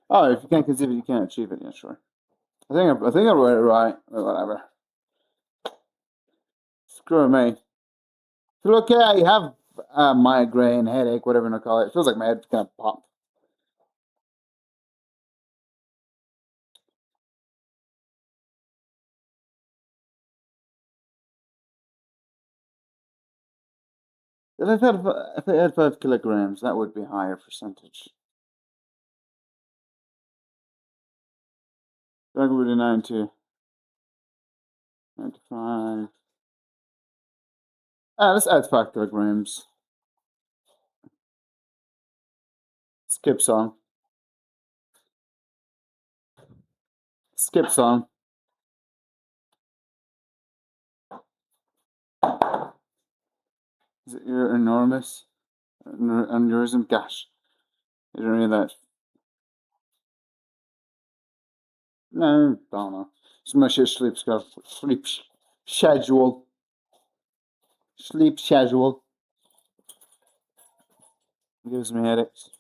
Oh, if you can't conceive it, you can't achieve it. Yeah, sure. I think I wrote it right. Whatever. Screw me. Feel okay? I have a migraine, headache, whatever you want to call it. It feels like my head's gonna pop. If I had 5 kilograms, that would be a higher percentage. That would be 95. Let's add 5 kilograms. Skip song. Skip song. Is it your enormous aneurysm? Gosh, is there any of that? No, don't know. It's my shit schedule. Sleep schedule gives me headaches.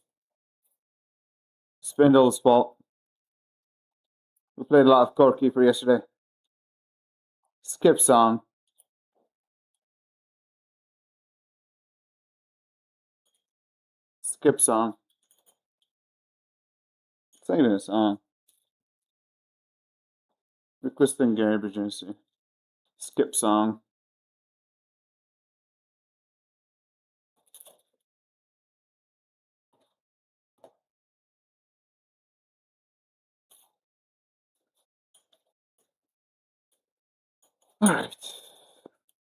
Spindle's fault. We played a lot of goalkeeper yesterday. Skip song. Skip song. Sing a song. Requesting garbage. I see. Skip song. All right.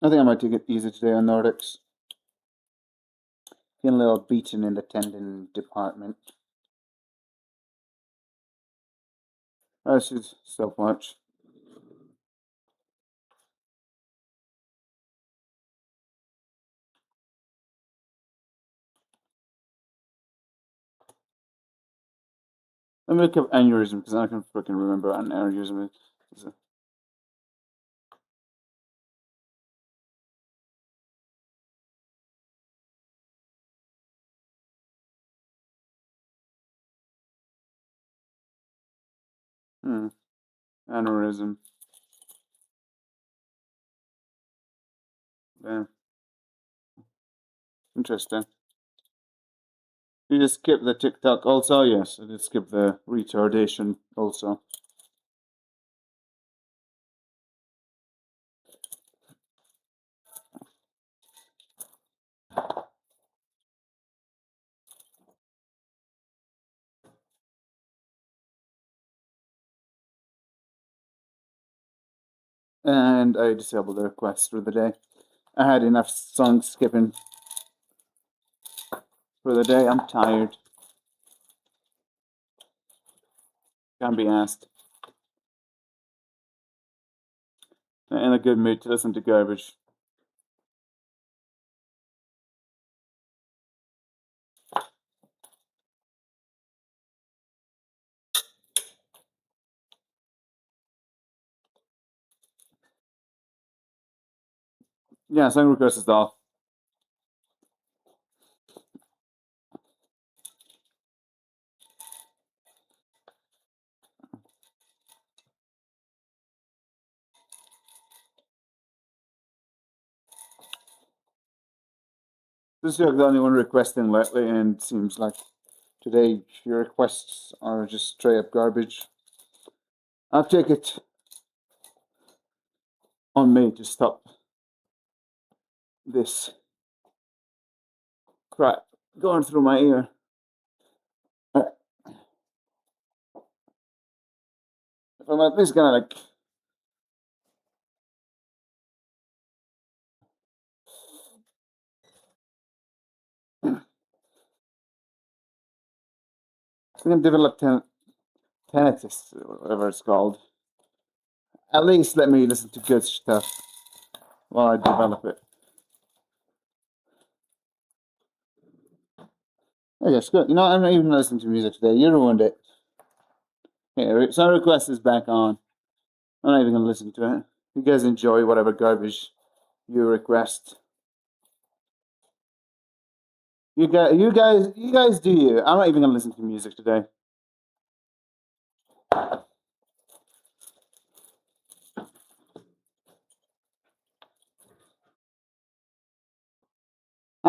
I think I might take it easy today on Nordics. Getting a little beaten in the tendon department. I should stopwatch. Let me look up aneurysm because I can freaking remember what an aneurysm is. Aneurysm. Yeah. Interesting. You just skip the TikTok also? Yes, I did skip the retardation also. And I disabled the request for the day. I had enough song skipping for the day. I'm tired. Can't be asked. In a good mood to listen to garbage. Yeah, song request is off. This is the only one requesting lately, and it seems like today your requests are just straight up garbage. I'll take it on me to stop this crap going through my ear. If I'm at least gonna like if I'm gonna develop tinnitus, whatever it's called, at least let me listen to good stuff while I develop it. Oh, yes, good. You know, I'm not even listening to music today. You ruined it. Okay, so request is back on. I'm not even gonna listen to it. You guys enjoy whatever garbage you request. You guys do you. I'm not even gonna listen to music today.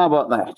How about that?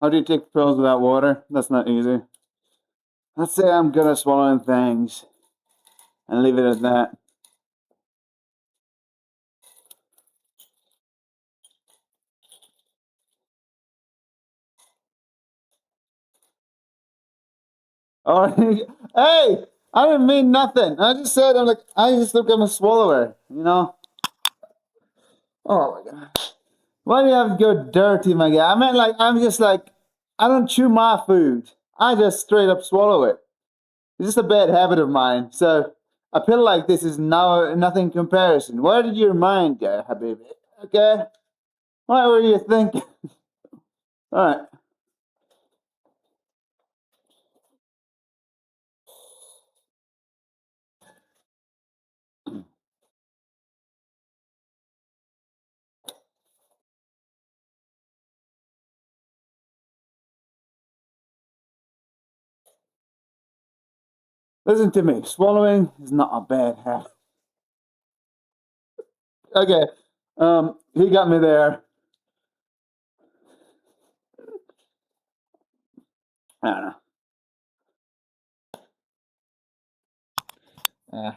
How do you take pills without water? That's not easy. Let's say I'm good at swallowing things and leave it at that. Oh, hey! I didn't mean nothing. I just said I just think I'm a swallower. You know? Oh my god! Why do you have to go dirty, my guy? I meant I'm just I don't chew my food. I just straight up swallow it. It's just a bad habit of mine. So a pill like this is now nothing comparison. Where did your mind go, Habibi? Okay? What were you thinking? All right. Listen to me. Swallowing is not a bad habit. Okay. He got me there. I don't know.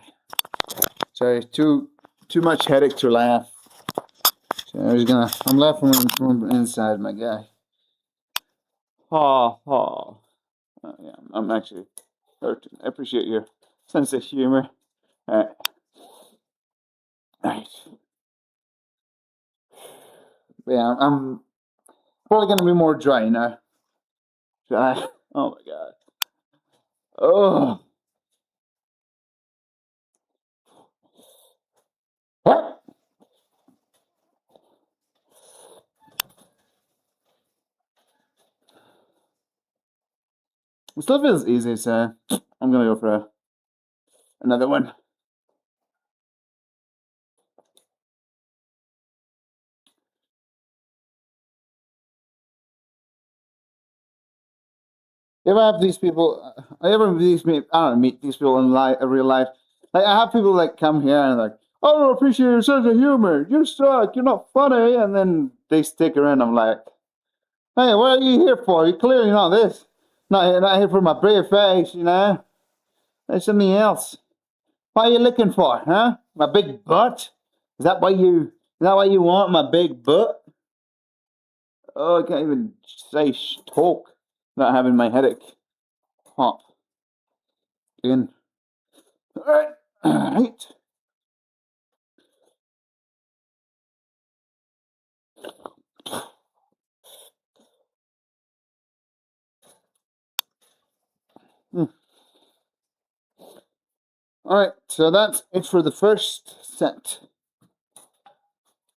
Sorry, too much headache to laugh. So I'm laughing from inside, my guy. Ha ha. Yeah, I'm actually hurting. I appreciate your sense of humor. All right. Yeah, I'm probably gonna be more dry now. Dry. Oh my god. Oh. What? It still feels easy, so I'm gonna go for another one. You ever have these people? I ever these meet? I don't know, meet these people in real life. Like I have people like come here and like, oh, I don't appreciate your sense of humor. You suck. You're not funny. And then they stick around. I'm like, hey, what are you here for? You're clearly not this. Not here for my brave face. You know, there's something else. What are you looking for, huh? My big butt? Is that why you? Is that why you want my big butt? Oh, I can't even say talk without having my headache pop in. All right, all right. Hmm. All right, so that's it for the first set.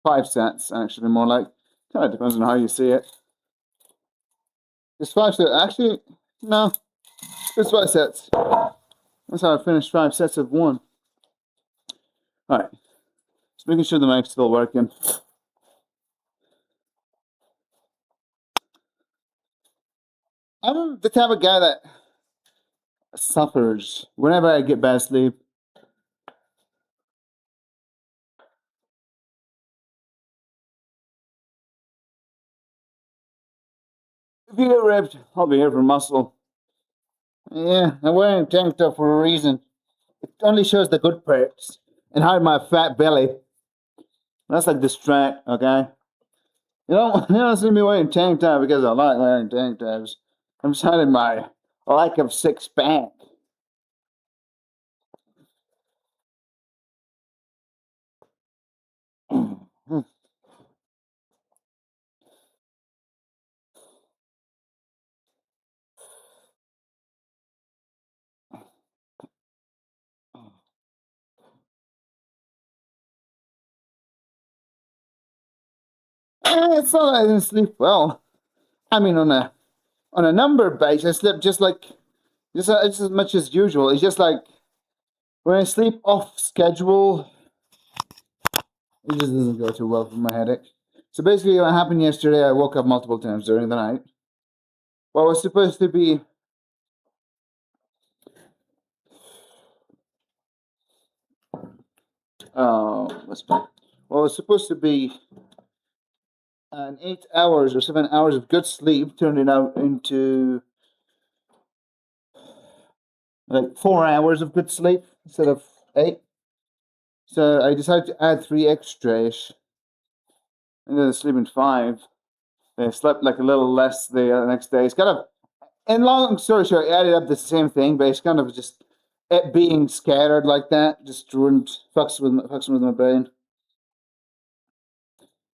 5 sets, actually, more like. Kind of depends on how you see it. It's 5 sets. Actually, no, it's 5 sets. That's how I finished 5 sets of one. All right, just making sure the mic's still working. I'm the type of guy that suffers whenever I get bad sleep. If you get ripped, I'll be here for muscle. Yeah, I'm wearing a tank top for a reason. It only shows the good parts and hide my fat belly. That's like distract, okay? You don't see me wearing tank top because I like wearing tank tops. I'm just hiding my lack of six pack. It's not that I didn't sleep well. I mean, on a number base, I slept just as much as usual. It's just like when I sleep off schedule, it just doesn't go too well for my headache. So basically, what happened yesterday, I woke up multiple times during the night. What was supposed to be what's that? What was supposed to be an 8 hours or 7 hours of good sleep turned it out into like 4 hours of good sleep instead of eight. So I decided to add three extra-ish. Instead of sleeping five, I slept like a little less the next day. It's kind of, and long story short, it added up the same thing, but it's kind of just it being scattered like that just ruined fucks with my brain.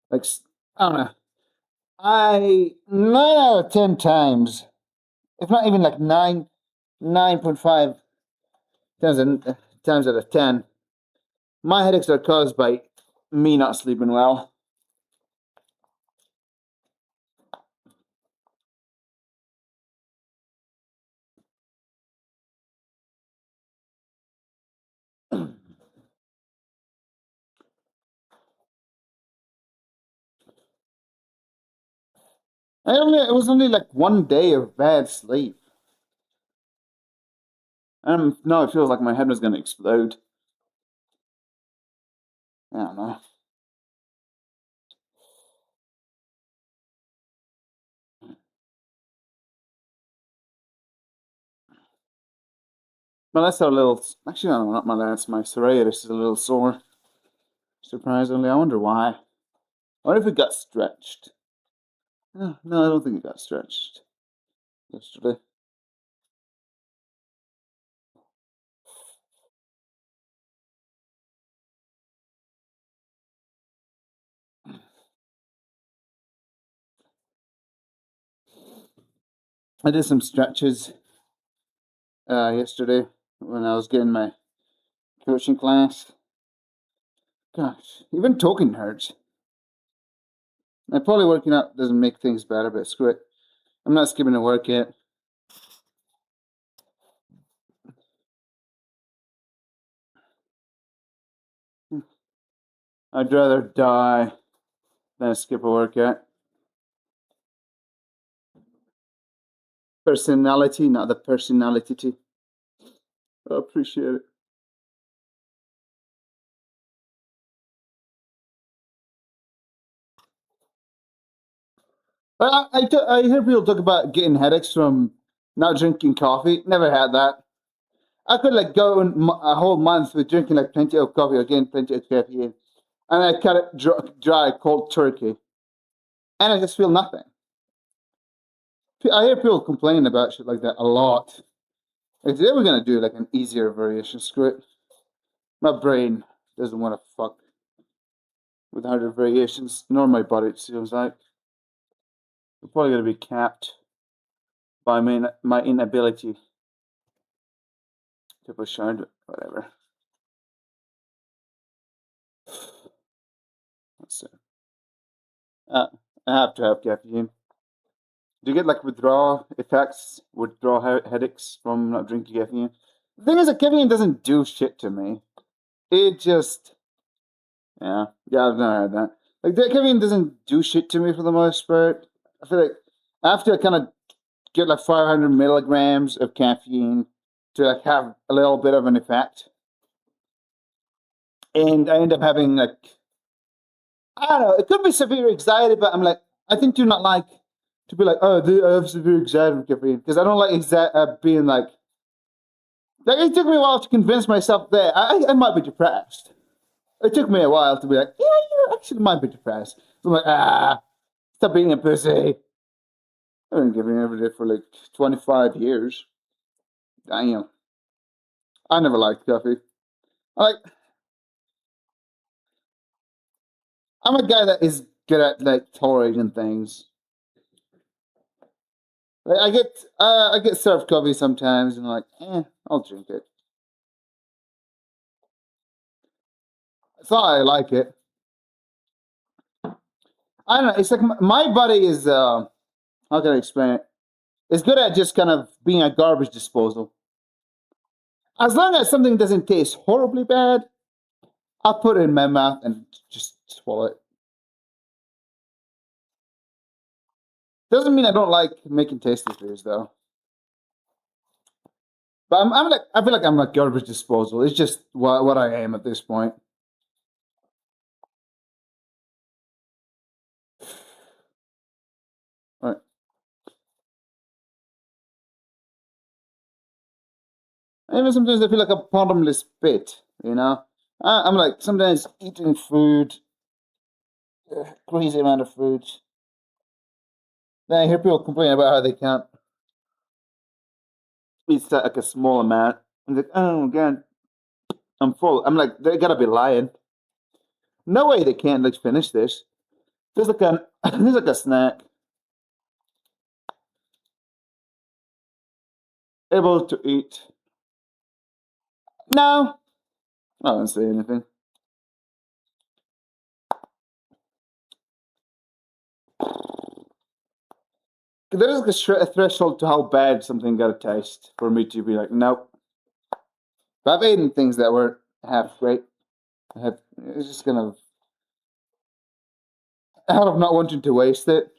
Like I don't know. I 9 out of 10 times, if not even like 9.5 times out of 10, my headaches are caused by me not sleeping well. It was only like 1 day of bad sleep. Now it feels like my head was gonna explode. I don't know. My legs are a little. Actually, no, not my legs. My serratus is a little sore. Surprisingly, I wonder why. What if it got stretched? No, I don't think it got stretched yesterday. I did some stretches yesterday when I was getting my coaching class. Gosh, even talking hurts. And probably working out doesn't make things better, but screw it. I'm not skipping a work yet. I'd rather die than skip a workout. Personality, not the personality. I appreciate it. I hear people talk about getting headaches from not drinking coffee. Never had that. I could like go a whole month with drinking like plenty of coffee or getting plenty of caffeine, and I cut it dry cold turkey, and I just feel nothing. I hear people complaining about shit like that a lot. If they were gonna do like an easier variation, screw it. My brain doesn't want to fuck with harder variations, nor my body. It seems like we're probably gonna be capped by my inability to push hard. Whatever. Let's see. Uh, I have to have caffeine. Do you get like withdrawal effects, withdrawal headaches from not drinking caffeine? The thing is that caffeine doesn't do shit to me. It just, yeah, I've never had that. Like that caffeine doesn't do shit to me for the most part. I feel like after I kind of get like 500 milligrams of caffeine to like have a little bit of an effect, and I end up having like I don't know. It could be severe anxiety, but I'm like, I think do not like to be like, oh, I have severe anxiety from caffeine because I don't like being like. Like it took me a while to convince myself that I might be depressed. It took me a while to be like, yeah, you actually might be depressed. So I'm like, stop being a pussy. I've been giving every day for like 25 years. Damn. I never liked coffee. I like. I'm a guy that is good at like tolerating things. Like, I get served coffee sometimes, and I'm like, I'll drink it. It's not I like it. I don't know. It's like my body is how can I explain it? It's good at just kind of being a garbage disposal. As long as something doesn't taste horribly bad, I'll put it in my mouth and just swallow it. Doesn't mean I don't like making tasty foods though. But I'm like I feel like I'm like garbage disposal. It's just what I am at this point. Right. Even sometimes I feel like a bottomless pit. You know, I'm like sometimes eating food, crazy amount of food. Then I hear people complain about how they can't eat like a small amount. I'm like, oh god, I'm full. I'm like, they gotta be lying. No way they can't like finish this. There's like a there's like a snack. Able to eat. No, I don't say anything. There is like a threshold to how bad something gotta taste for me to be like, nope. But I've eaten things that were half great. It's just kind of out of not wanting to waste it.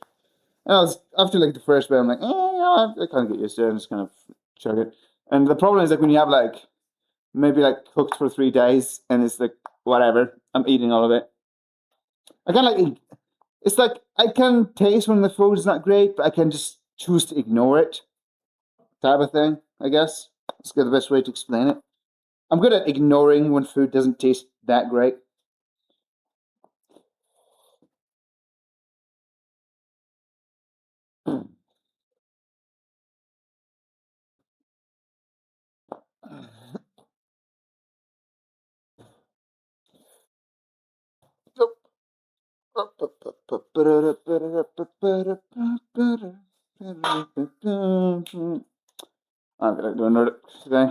And I was after like the first bit, I'm like, I can't get used to it. I'm just kind of chug it. And the problem is like when you have like maybe like cooked for 3 days and it's like whatever, I'm eating all of it. I kind of like it's like I can taste when the food is not great, but I can just choose to ignore it, type of thing. I guess that's the best way to explain it. I'm good at ignoring when food doesn't taste that great. I'm gonna do another today.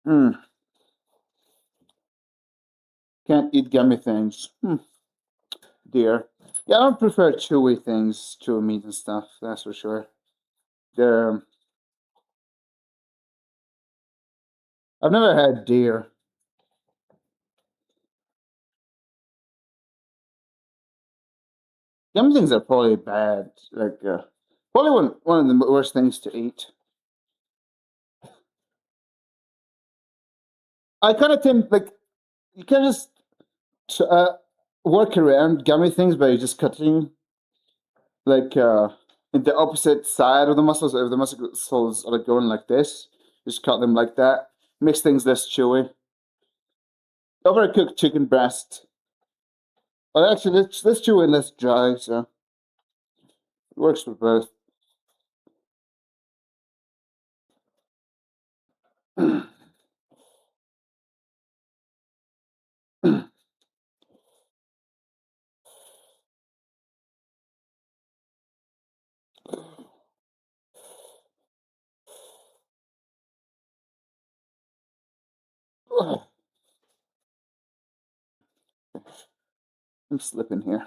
Hmm. Can't eat gummy things. Dear. Yeah, I don't prefer chewy things, chewy meat and stuff. That's for sure. They're, I've never had deer. Gummy things are probably bad. Like, probably one of the worst things to eat. I kind of think like you can just work around gummy things by just cutting like in the opposite side of the muscles. If the muscles are like going like this, just cut them like that. Makes things less chewy. Overcooked chicken breast. Well, actually, let's chewy and less dry. So it works for both. I'm slipping here.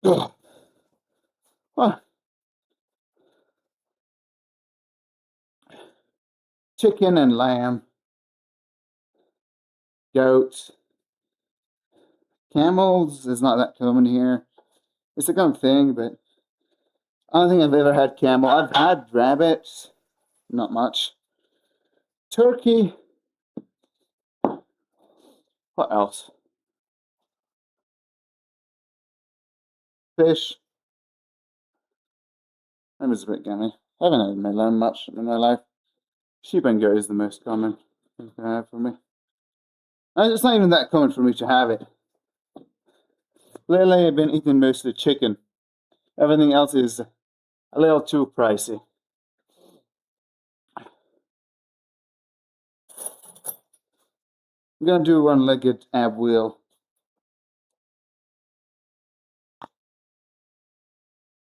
Oh, chicken and lamb, goats, camels is not that common here. It's a common thing, but I don't think I've ever had camel. I've had rabbits, not much. Turkey. What else? Fish. That was a bit gammy. I haven't had my lamb much in my life. Sheep and goat is the most common thing to have for me. And it's not even that common for me to have it. Lately, I've been eating mostly chicken. Everything else is a little too pricey. I'm gonna do one-legged ab wheel.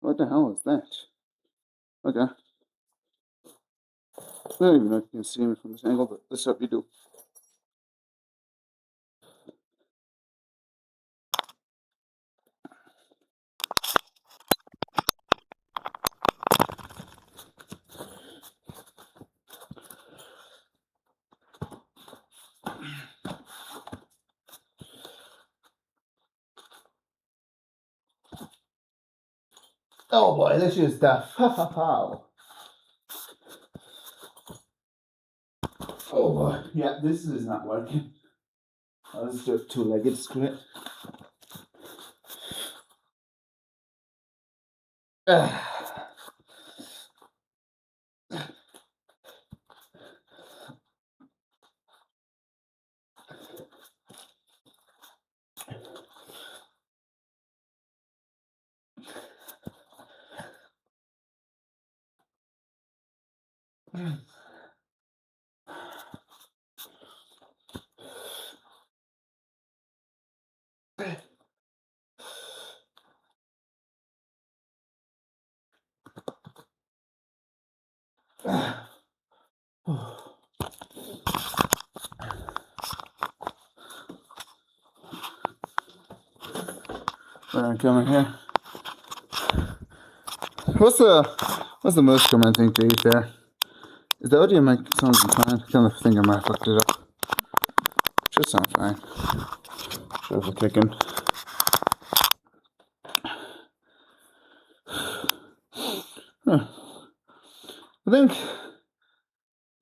What the hell is that? Okay. I don't even know if you can see me from this angle, but let's hope you do. Oh boy, this is tough. Ha ha ha. Oh boy. Yeah, this is not working. Let's do a two-legged split. Where I'm coming here. What's the most common thing to eat there? Is the audio mic sounds fine? I kind of think I might have fucked it up. Should sound fine. Should have a clicking. Huh. I think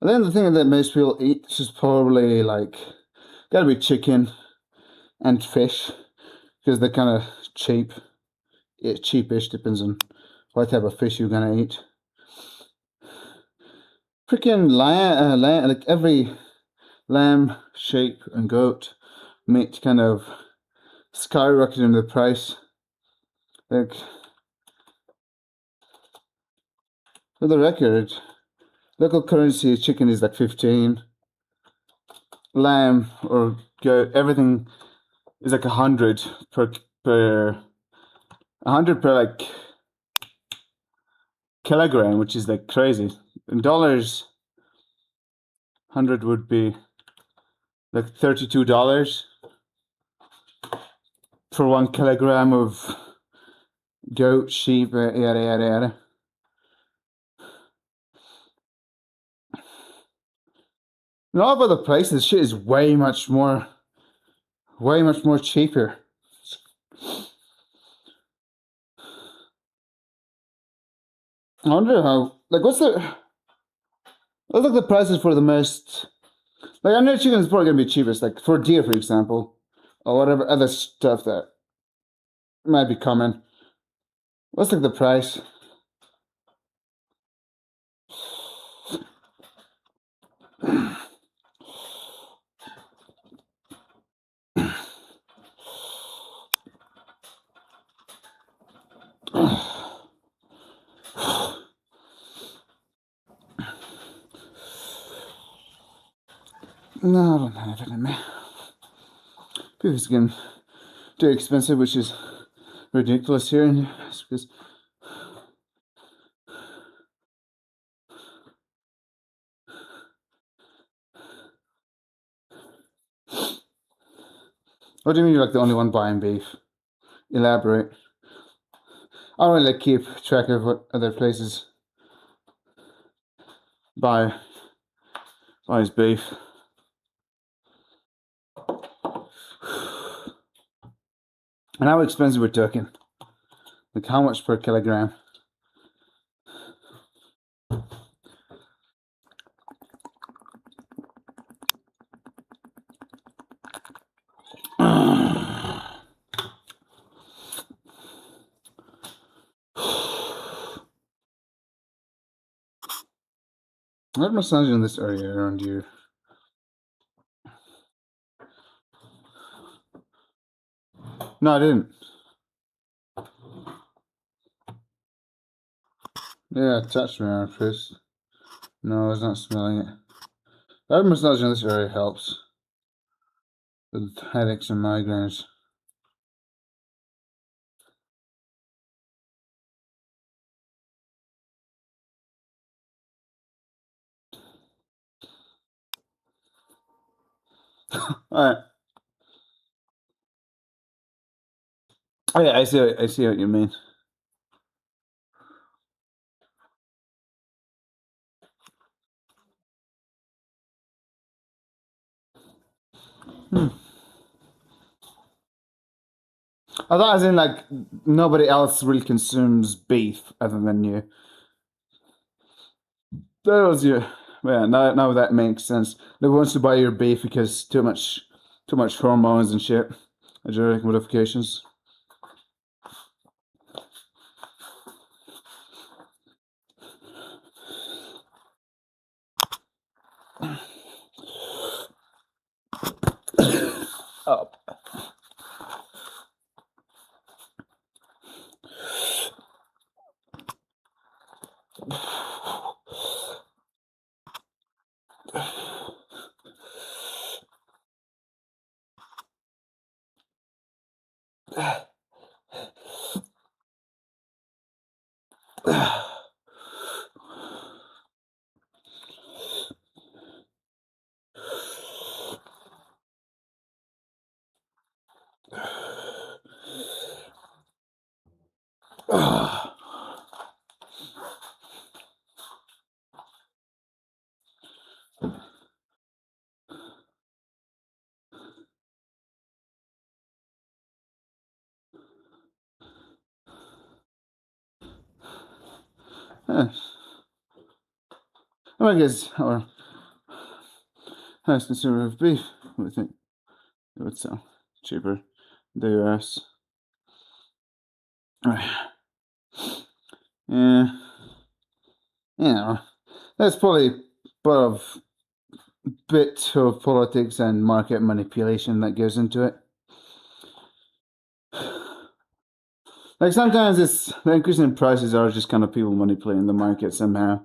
the thing that most people eat is probably like gotta be chicken and fish because they're kind of cheap. It's cheapish, depends on what type of fish you're gonna eat. Freaking lamb, like every lamb, sheep, and goat meat kind of skyrocketed in the price. Like, for the record, local currency chicken is like 15. Lamb or goat, everything is like 100 per 100 per like kilogram, which is like crazy. In dollars, 100 would be like $32 for 1 kilogram of goat, sheep, yada yada yada. And all of other places, shit is way much more cheaper. I wonder how, like, what's like the prices for the most, like, I know chicken is probably gonna be cheapest, like for deer, for example, or whatever other stuff that might be common. What's like the price? No, I don't have it in me. Beef is getting too expensive, which is ridiculous here in because what do you mean you're like the only one buying beef? Elaborate. I don't really keep track of what other places buys beef. And how expensive we're talking? Like how much per kilogram? I had massage in this area around here. No, I didn't. Yeah, touch me on Chris. No, I was not smelling it. I had massage in this area helps with headaches and migraines. Alright. Oh, yeah, I see what you mean. Hmm. I thought as in like nobody else really consumes beef other than you. That was your yeah, now that makes sense. They wants to buy your beef because too much hormones and shit. Genetic modifications. Oh. I guess our highest consumer of beef, we think it would sell cheaper in the US. Yeah, you know, that's probably part of bit of politics and market manipulation that goes into it. Like sometimes it's the increase in prices are just kind of people manipulating the market somehow.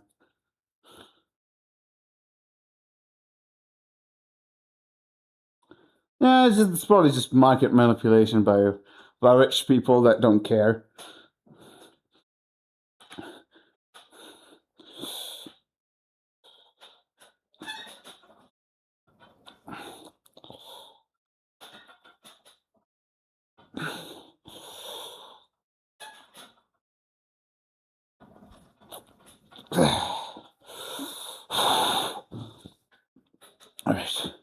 Yeah, it's probably just market manipulation by rich people that don't care. All right.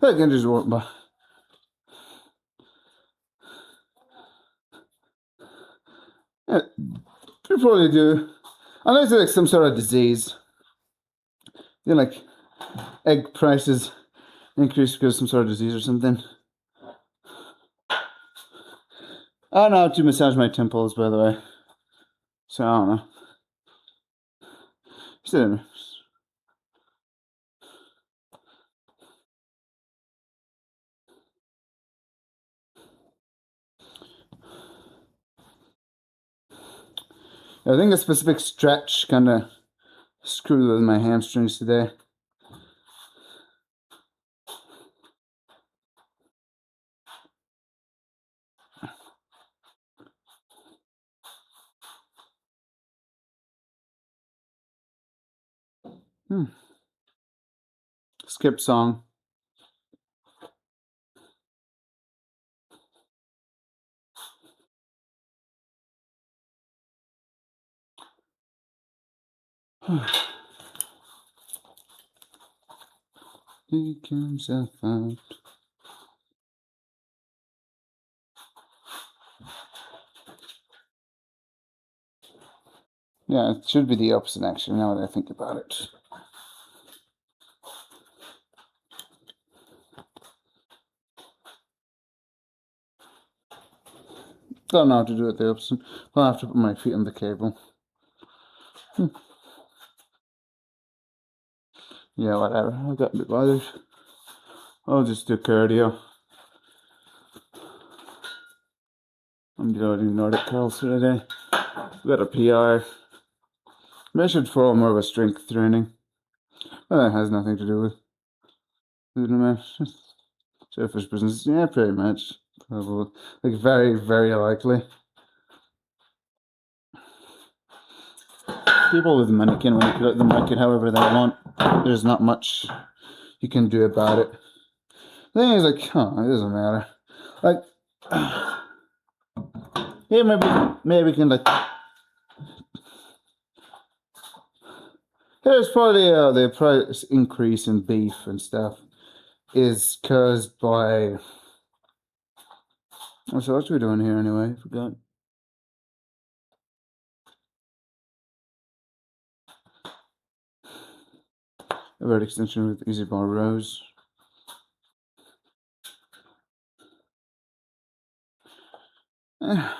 I can just walk by. Yeah, you probably do. Unless it's like some sort of disease. You know, like egg prices increase because of some sort of disease or something. I don't know how to massage my temples, by the way. So I don't know. So, I think a specific stretch kind of screwed with my hamstrings today. Hmm. Skip song. He comes out. Yeah, it should be the opposite actually, now that I think about it. Don't know how to do it the opposite. I'll have to put my feet on the cable. Yeah, whatever. I got a bit bothered. I'll just do cardio. I'm doing Nordic curls for today. Got a PR. Maybe I should follow more of a strength training. Well, that has nothing to do with food and mash. Selfish business. Yeah, pretty much. Probably. Like, very, very likely. People with money can manipulate the market however they want. There's not much you can do about it. The thing is, like, it doesn't matter. Like, yeah, maybe we can, like, here's probably the price increase in beef and stuff is caused by. Oh, so what are we doing here anyway? I forgot. A road extension with easy bar rows. I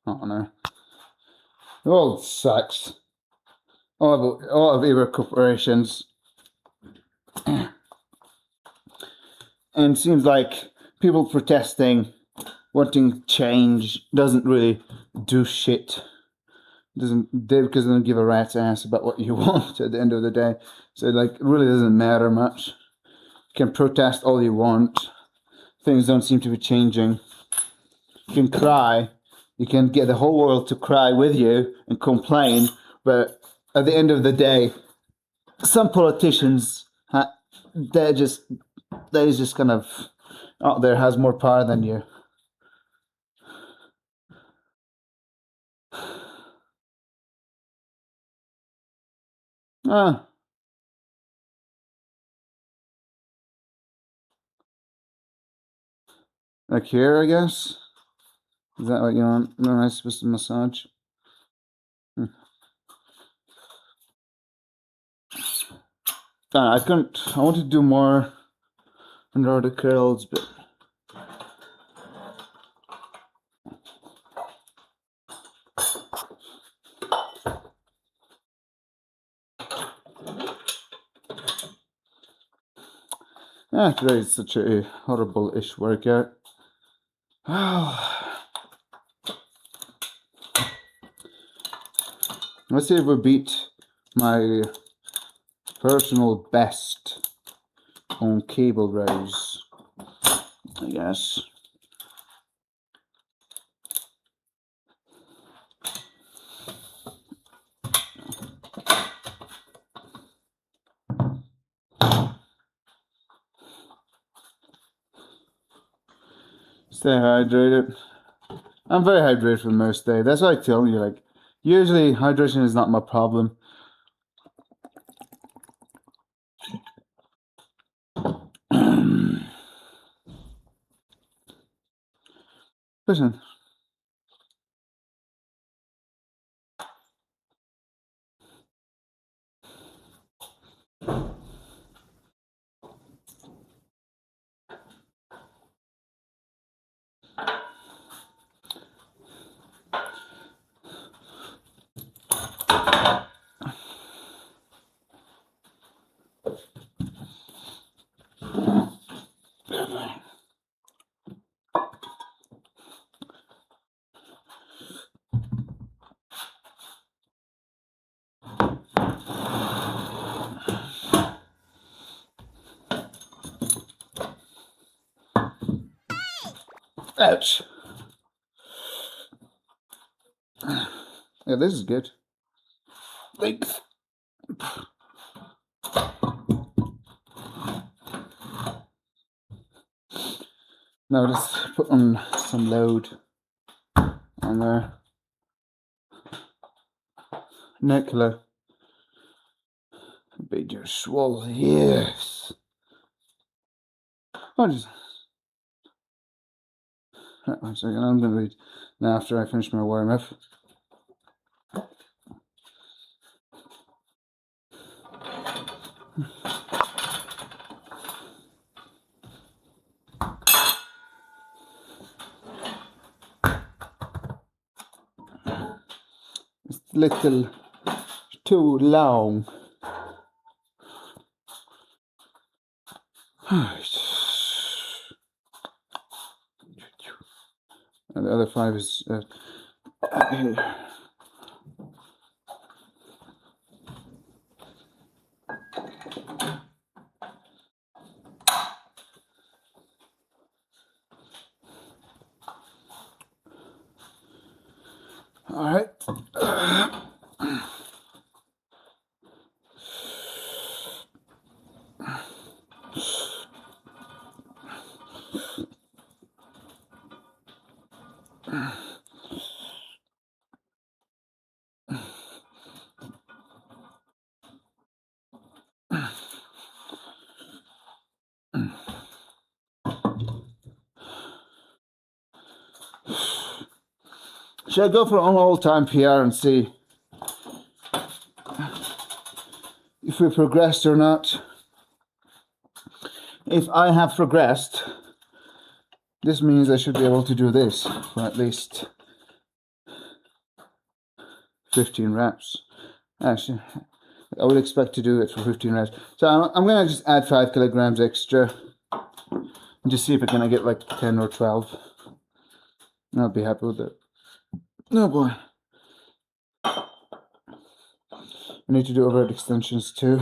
don't know. It all sucks. All of Uber corporations. And it seems like people protesting, wanting change, doesn't really do shit. Because they don't give a rat's ass about what you want at the end of the day. So, like, it really doesn't matter much. You can protest all you want. Things don't seem to be changing. You can cry. You can get the whole world to cry with you and complain. But at the end of the day, some politicians, they're just kind of out there, has more power than you. Like here, I guess. Is that what you want? Am I supposed to massage? I couldn't. I want to do more under the curls, but today is such a horrible-ish workout. Let's see if we beat my personal best on cable rows, I guess. Stay hydrated. I'm very hydrated for most days. That's what I tell you. Like, usually hydration is not my problem. Listen. Ouch. Yeah, this is good. Thanks. Now let's put on some load on there. Nicola. Beat your swallow, yes. I'll just. One second, I'm going to read now after I finish my warm up. It's a little too long. And the other 5 is. All right. Should I go for an all-time PR and see if we progressed or not? If I have progressed, this means I should be able to do this for at least 15 reps. Actually, I would expect to do it for 15 reps. So I'm going to just add 5 kilograms extra and just see if I can get like 10 or 12. And I'll be happy with it. No boy. I need to do overhead extensions too.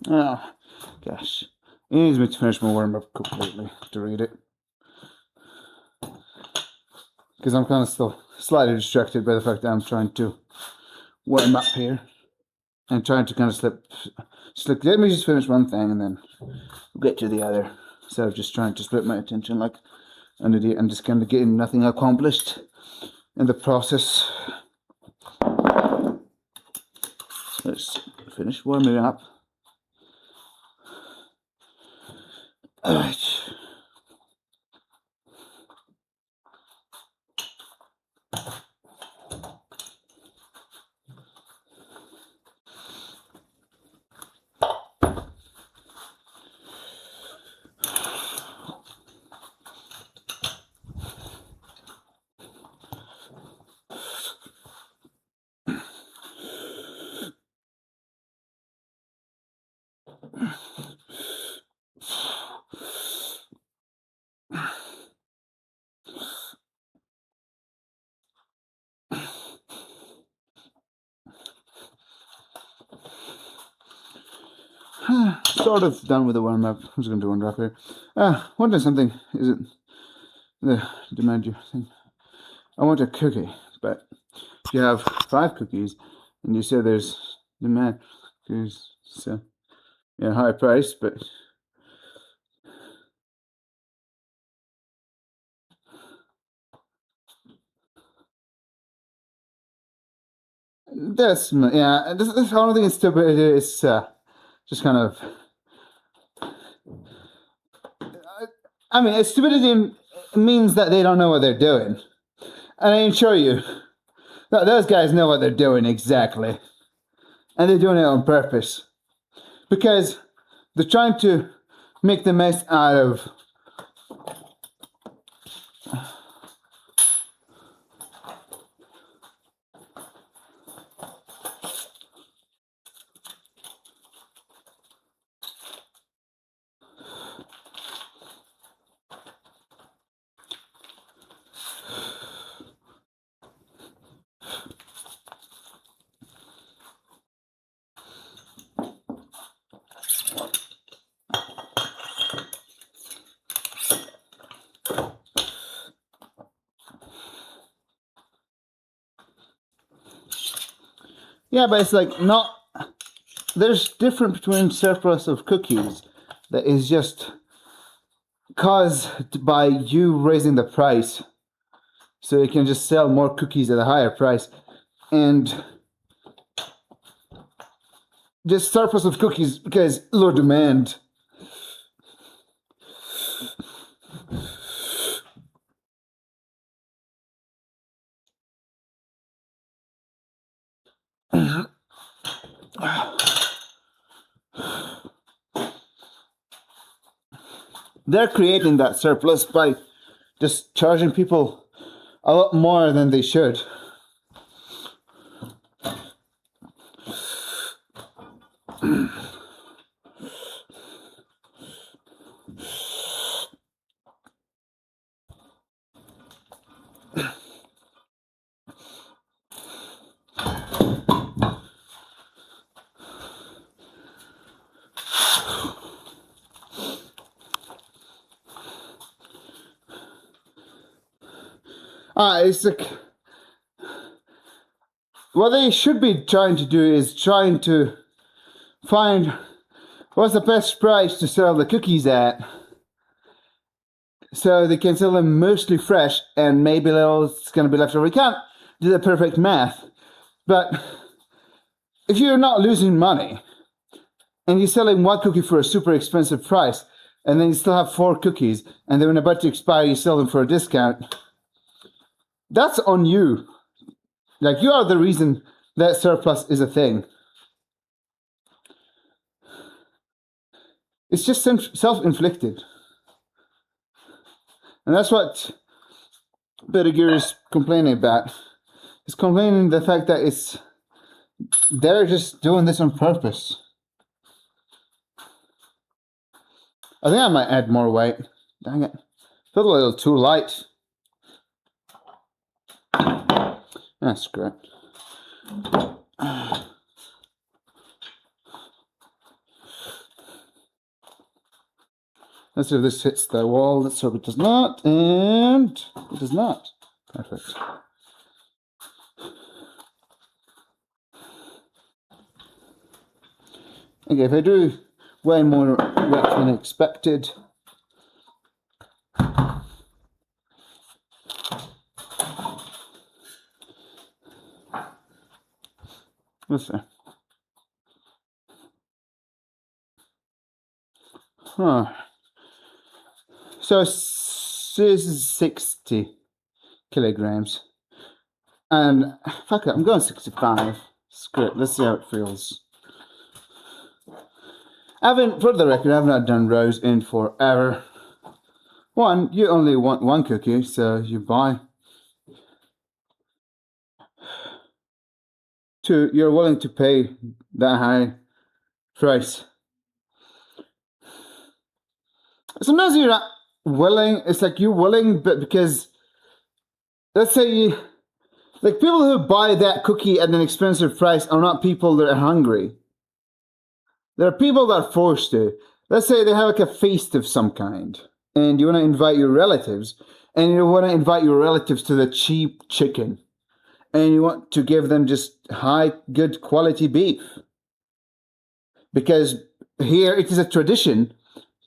Oh, gosh. It needs me to finish my warm-up completely to read it. Because I'm kind of still slightly distracted by the fact that I'm trying to warm up here. And trying to kind of slip. Let me just finish one thing and then get to the other. Instead of just trying to split my attention like an idiot and just kind of getting nothing accomplished in the process. Let's finish warming up. Alright. Sort of done with the warm-up. I'm just going to do one drop here. Wondering something. Is it the demand you think? I want a cookie, but if you have 5 cookies and you say there's demand, so yeah, high price, but this, yeah, this I don't think it's stupid. It's just kind of. I mean, stupidity means that they don't know what they're doing, and I assure you that those guys know what they're doing exactly, and they're doing it on purpose because they're trying to make the most out of. Yeah, but it's like not. There's difference between surplus of cookies that is just caused by you raising the price, so you can just sell more cookies at a higher price, and just surplus of cookies because low demand. They're creating that surplus by just charging people a lot more than they should. It's like what they should be trying to do is trying to find what's the best price to sell the cookies at, so they can sell them mostly fresh and maybe a little it's going to be left over. You can't do the perfect math, but if you're not losing money and you're selling one cookie for a super expensive price and then you still have 4 cookies and then when they're about to expire you sell them for a discount, that's on you. Like, you are the reason that surplus is a thing. It's just self-inflicted. And that's what Bittiger is complaining about. He's complaining the fact that they're just doing this on purpose. I think I might add more weight. Dang it. Felt a little too light. That's great. Let's see if this hits the wall. Let's hope it does not. And it does not. Perfect. Okay, if I do way more wet than expected, let's see. So this is 60 kilograms. And fuck it, I'm going 65. Screw it, let's see how it feels. For the record, I've not done rows in forever. 1, you only want 1 cookie, so you buy. 2, you're willing to pay that high price. Sometimes you're not willing. It's like you're willing, but because, let's say, like, people who buy that cookie at an expensive price are not people that are hungry. There are people that are forced to. Let's say they have like a feast of some kind, and you want to invite your relatives, and you want to invite your relatives to the cheap chicken, and you want to give them just high, good quality beef. Because here it is a tradition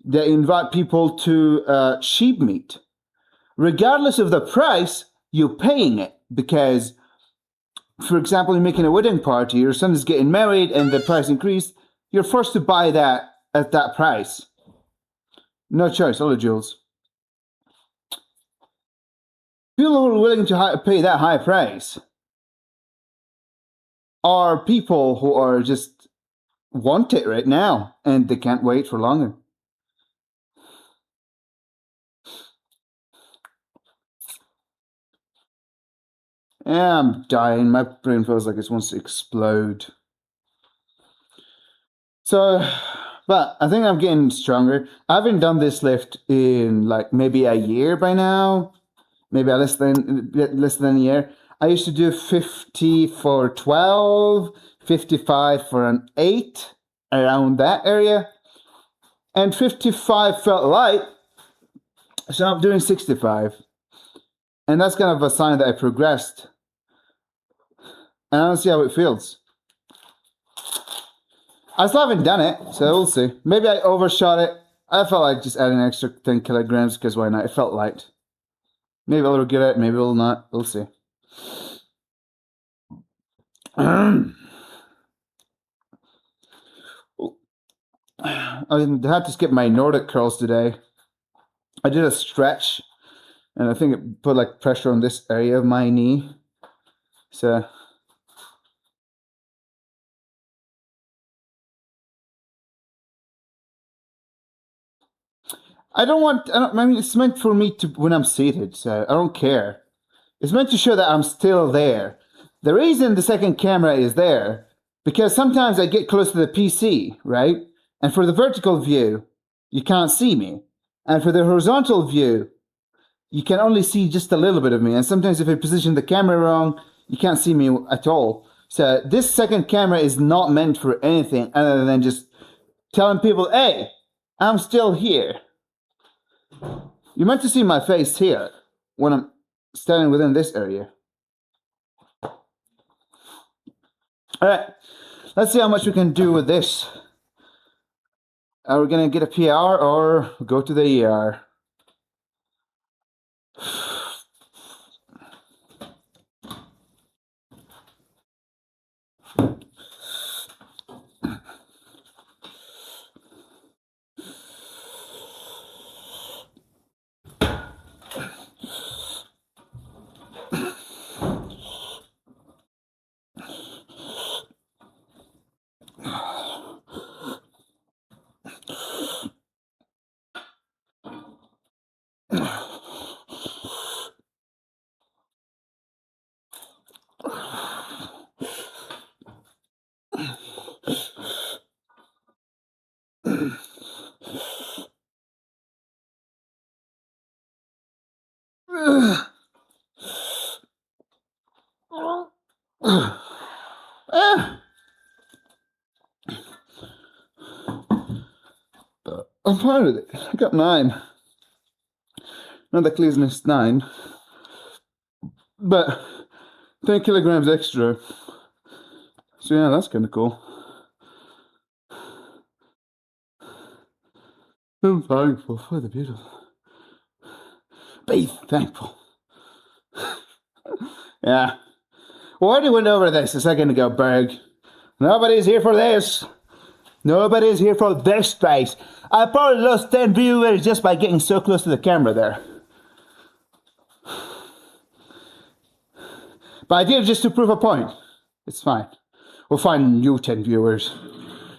that invite people to sheep meat. Regardless of the price, you're paying it. Because, for example, you're making a wedding party, or someone's getting married and the price increased, you're forced to buy that at that price. No choice, hello Jules. People who are willing to pay that high price are people who are just want it right now and they can't wait for longer. Yeah, I'm dying. My brain feels like it wants to explode. So, but I think I'm getting stronger. I haven't done this lift in like maybe a year by now. Maybe less than a year. I used to do 50 for 12, 55 for an 8, around that area. And 55 felt light, so I'm doing 65. And that's kind of a sign that I progressed. And I don't see how it feels. I still haven't done it, so we'll see. Maybe I overshot it. I felt like just adding an extra 10 kilograms because why not? It felt light. Maybe I'll get it, maybe I'll not. We'll see. I had to skip my Nordic curls today. I did a stretch, and I think it put like pressure on this area of my knee. So I mean, it's meant for me to, when I'm seated, so I don't care. It's meant to show that I'm still there. The reason the second camera is there, because sometimes I get close to the PC, right? And for the vertical view, you can't see me. And for the horizontal view, you can only see just a little bit of me. And sometimes if I position the camera wrong, you can't see me at all. So this second camera is not meant for anything other than just telling people, hey, I'm still here. You're meant to see my face here when I'm standing within this area. All right, let's see how much we can do with this. Are we going to get a PR or go to the ER? I'm fine with it. I got 9. Not the clearness 9, but 10 kilograms extra. So yeah, that's kind of cool. I'm thankful for the beautiful. Be thankful. Yeah. We already went over this a second ago, Berg. Nobody's here for this. Nobody's here for this space. I probably lost 10 viewers just by getting so close to the camera there. But I did it just to prove a point. It's fine. We'll find new 10 viewers.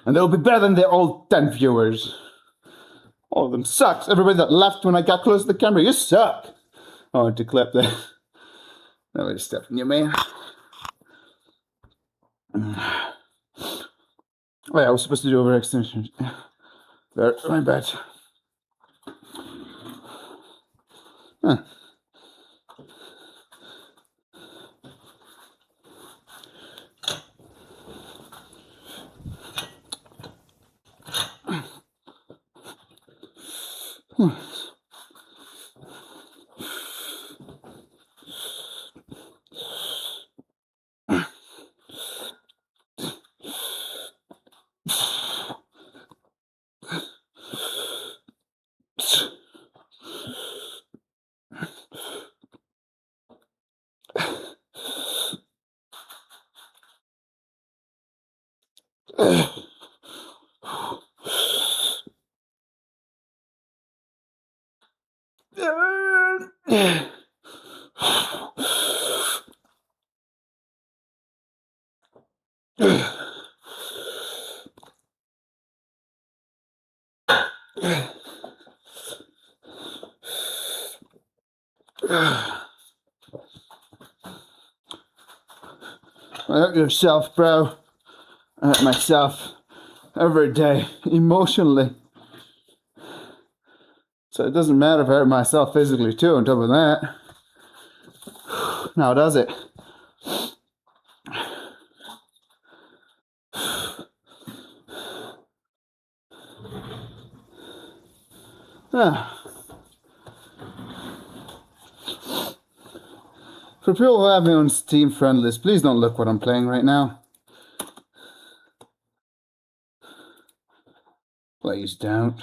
And they'll be better than the old 10 viewers. All of them sucks. Everybody that left when I got close to the camera, you suck. Oh, to clip that. Nobody's stepping you, man. Oh yeah, I was supposed to do overextension. There, my bad. Huh. Hurt yourself, bro. I hurt myself every day, emotionally. So it doesn't matter if I hurt myself physically too on top of that. Now does it? For people who have me on Steam friend list, please don't look what I'm playing right now. Please don't.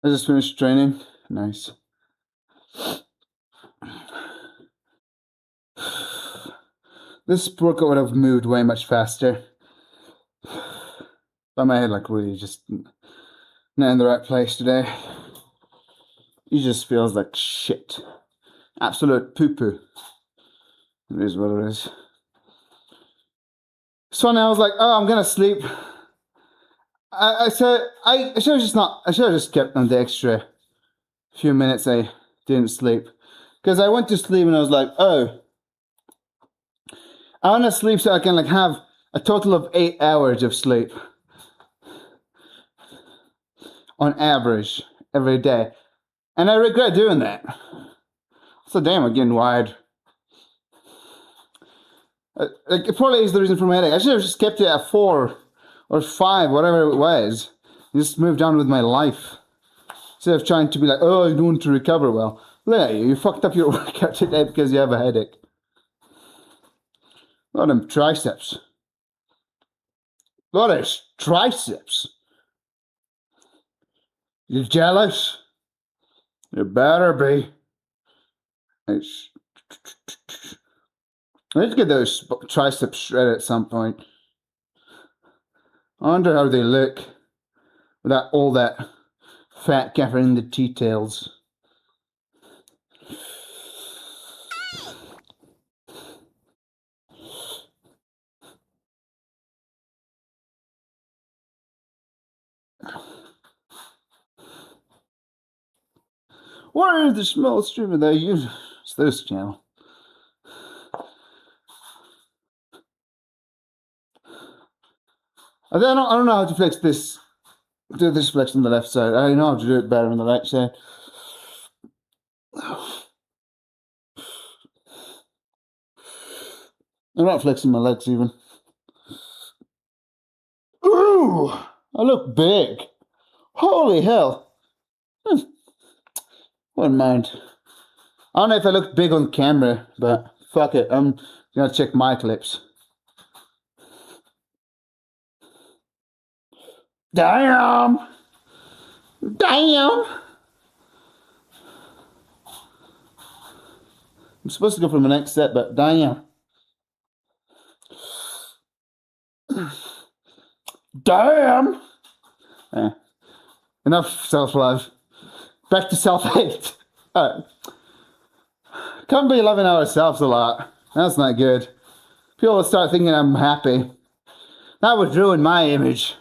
I just finished training. Nice. This workout would have moved way much faster. But my head like really just not in the right place today. It just feels like shit. Absolute poo-poo. It is what it is. So now I was like, oh, I'm gonna sleep. I should have just not. I should have just kept on the extra few minutes I didn't sleep, because I went to sleep and I was like, oh, I want to sleep so I can like have a total of 8 hours of sleep on average every day, and I regret doing that. So damn, I'm getting wired. Like it probably is the reason for my headache. I should have just kept it at 4 or 5, whatever it was. Just moved on with my life instead of trying to be like, oh, I don't want to recover well. Look at you, you fucked up your workout today because you have a headache. Look at them triceps. Look at those triceps. You jealous? You better be. Let's get those triceps shredded at some point. I wonder how they look without all that fat covering the details. Where is the small streamer that I use? It's this channel. I don't know how to flex this. Do this flex on the left side. I know how to do it better on the right side. I'm not flexing my legs even. Ooh, I look big. Holy hell. Wouldn't mind. I don't know if I look big on camera, but fuck it. I'm gonna check my clips. Damn! Damn! I'm supposed to go for my next set, but damn. Damn! Enough self-love. Back to self-hate. Can't be loving ourselves a lot. That's not good. People will start thinking I'm happy. That would ruin my image.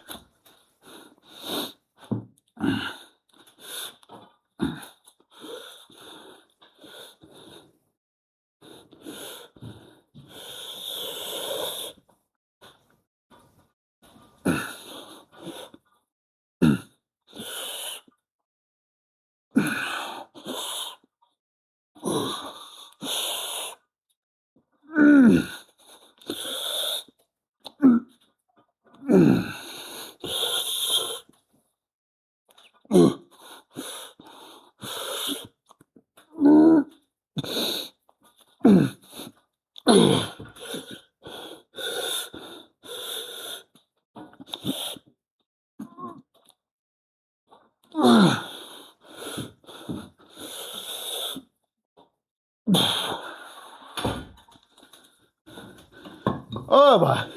Oh, but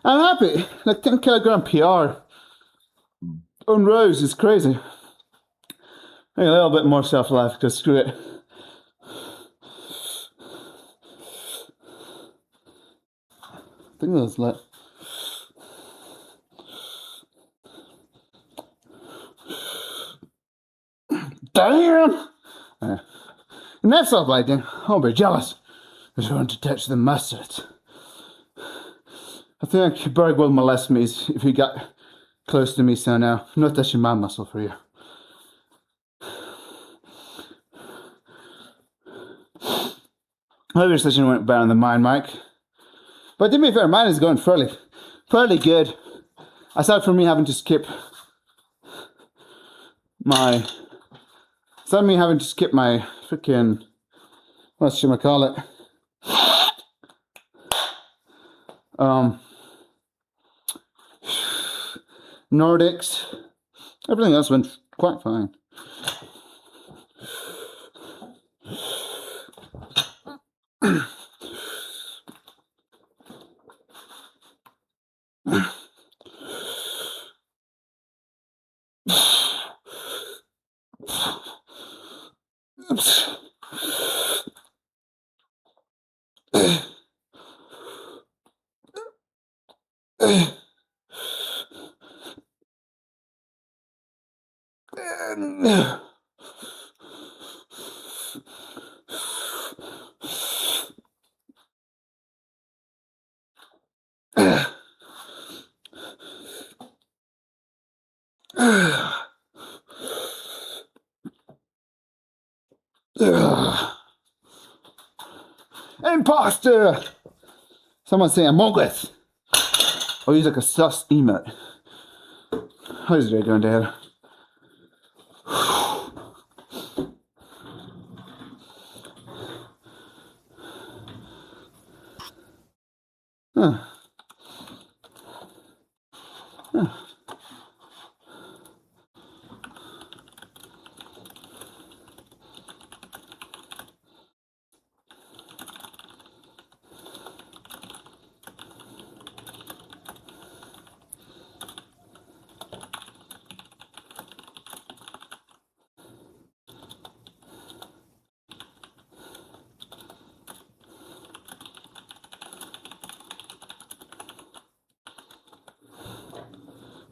I'm happy. Like 10 kilogram PR on Rose is crazy. I need a little bit more self-love because screw it. I think that's like. Damn! And that's all right then. I'll be jealous. I just want to touch the mustard. I think Berg will molest me if he got close to me, so now I'm not touching my muscle for you. Maybe your session went better than mine, Mike. But to be fair, mine is going fairly good. Aside from me having to skip my freaking, what should I call it? Nordics. Everything else went quite fine. Imposter! Someone say Among Us. I'll use like a sus emote. How's your day going, Dad? Huh.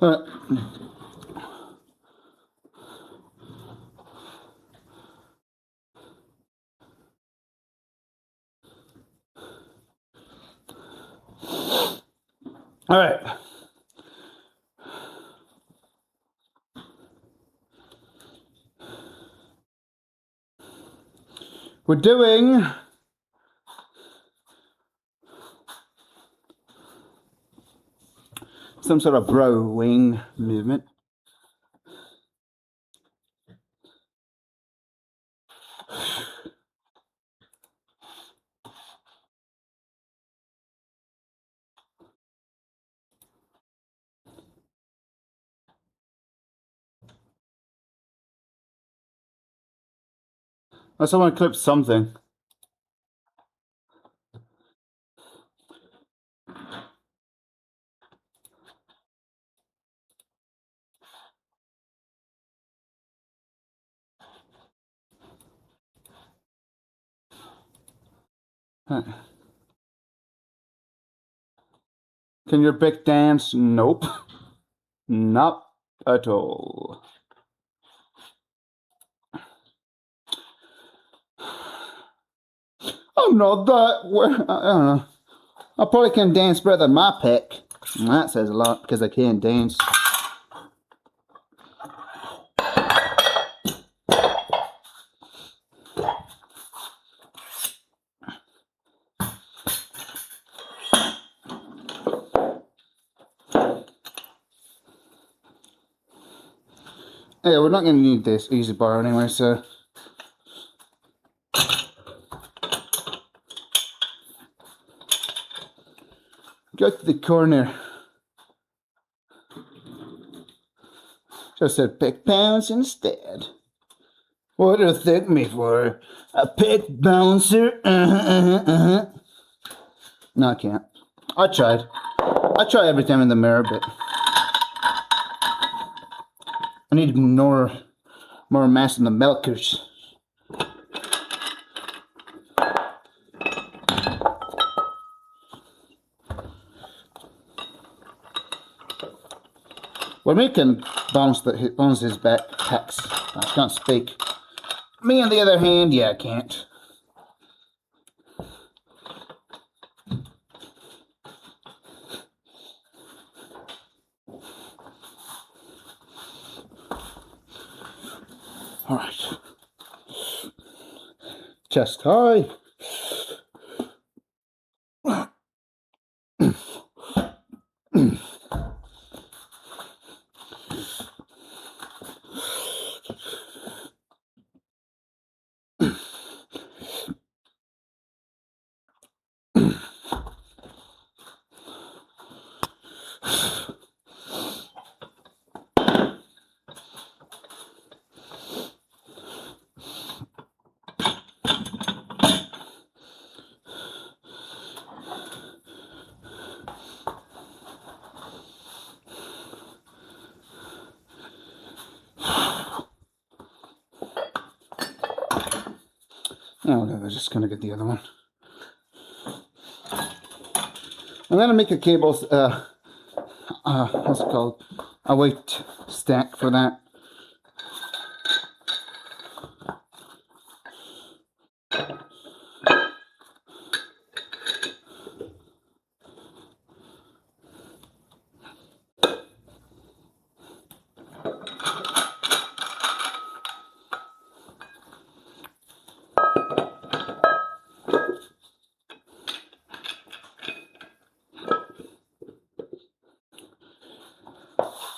Huh. All right. We're doing some sort of rowing movement. Oh, someone clipped something. Huh. Can your big dance? Nope. Not at all. I'm not that. I don't know. I probably can dance better than my pick. And that says a lot because I can't dance. Yeah, we're not going to need this easy bar anyway, so. Go to the corner. Just said pick pounds instead. What do you think me for? A pick bouncer? No, I can't. I tried. I try every time in the mirror, but I need more mass in the milkers. Well, me can bounce his back pecs. I can't speak. Me, on the other hand, yeah, I can't. All right. Chest high. Oh, no, they're just going to get the other one. I'm going to make a cable, what's it called? A weight stack for that.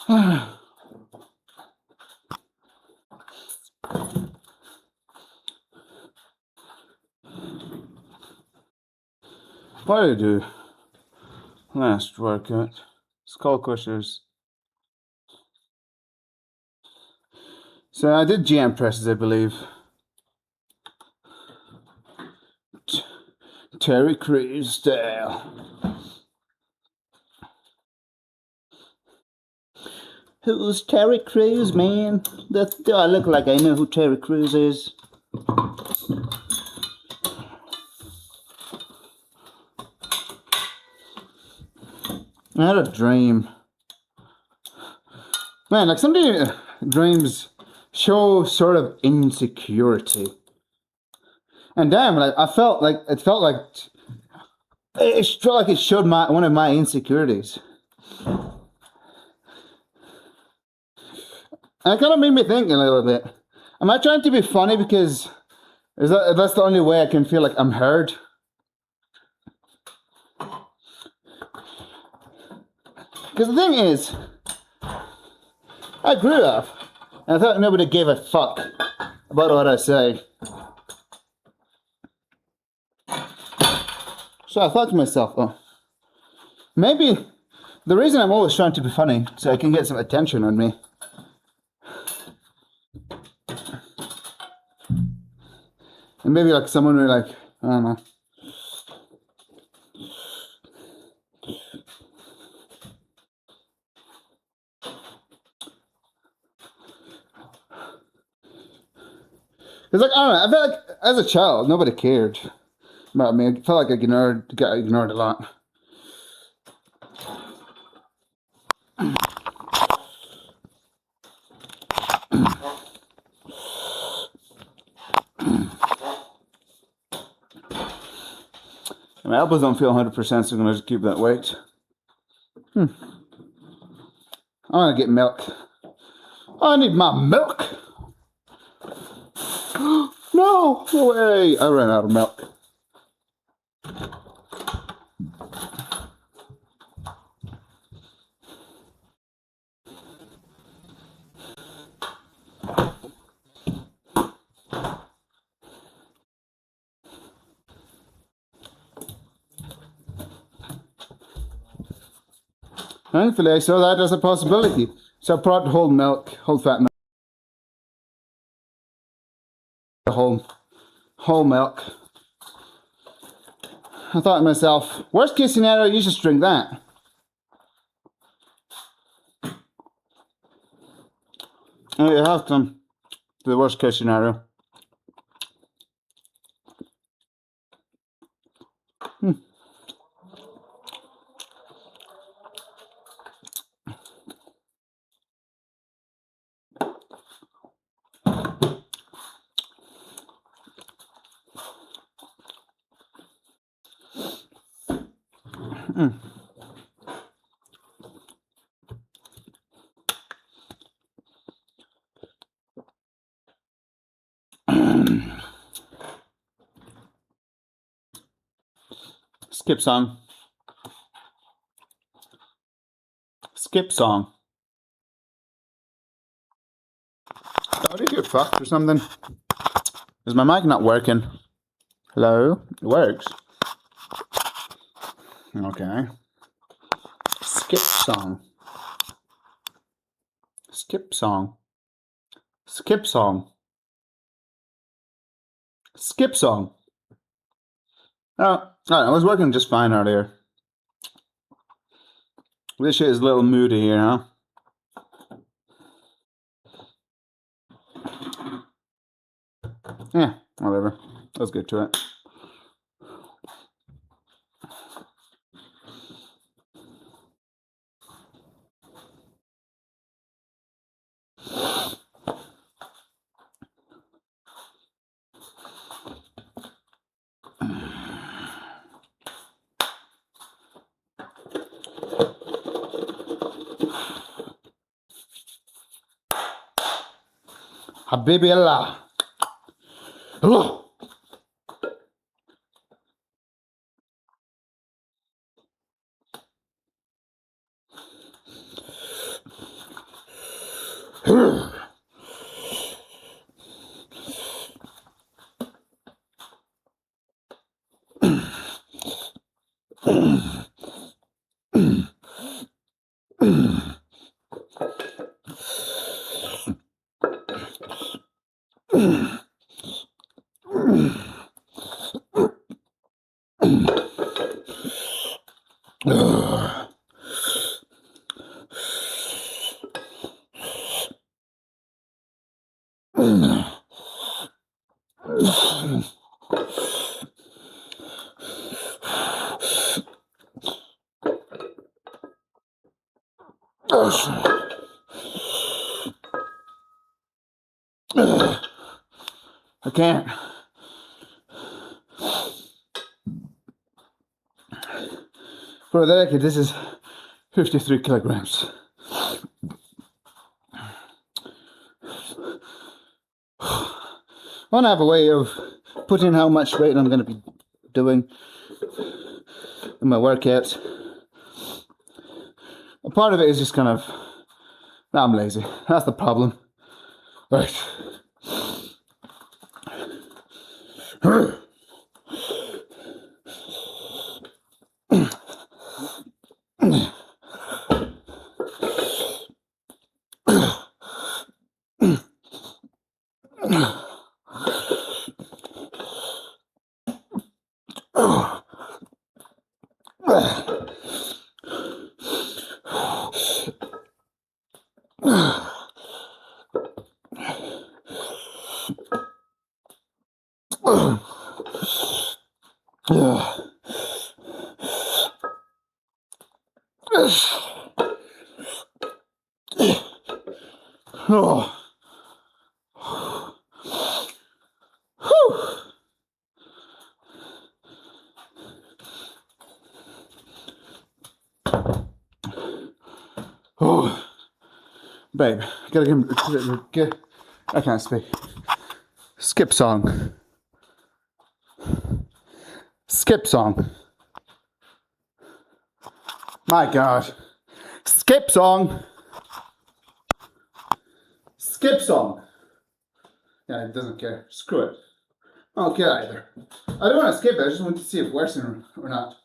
What did I do last workout? Skull crushers. So I did GM presses, I believe. Terry Crews style. Who's Terry Crews, man? Do I look like I know who Terry Crews is? I had a dream. Man, like sometimes dreams show sort of insecurity. And damn, like it felt like it felt like it showed one of my insecurities. And it kind of made me think a little bit. Am I trying to be funny because that's the only way I can feel like I'm heard? Because the thing is, I grew up and I thought nobody gave a fuck about what I say. So I thought to myself, oh, maybe the reason I'm always trying to be funny so I can get some attention on me. And maybe like someone will like, I don't know. It's like, I don't know, I felt like as a child, nobody cared about me. I felt like I got ignored a lot. My elbows don't feel 100%, so I'm going to just keep that weight. I want to get milk. I need my milk. No way. I ran out of milk. Thankfully, I saw that as a possibility. So I brought whole milk, whole fat milk. Whole milk. I thought to myself, worst case scenario, you just drink that. And you have to, the worst case scenario. Skip song. Skip song. Oh, did you get fucked or something? Is my mic not working? Hello? It works. Okay. Skip song. Skip song. Skip song. Skip song. Oh, I was working just fine earlier. This shit is a little moody here, huh? Yeah, whatever. Let's get to it. Habibi Allah. Oh. I can't. For the record, this is 53 kilograms. I want to have a way of putting how much weight I'm going to be doing in my workouts. A part of it is just kind of, I'm lazy. That's the problem. Right. Oh. Oh, babe, get. I can't speak. Skip song. Skip song. My God. Skip song. Skip song. Yeah, it doesn't care. Screw it. I don't care either. I don't want to skip it. I just want to see if it works or not.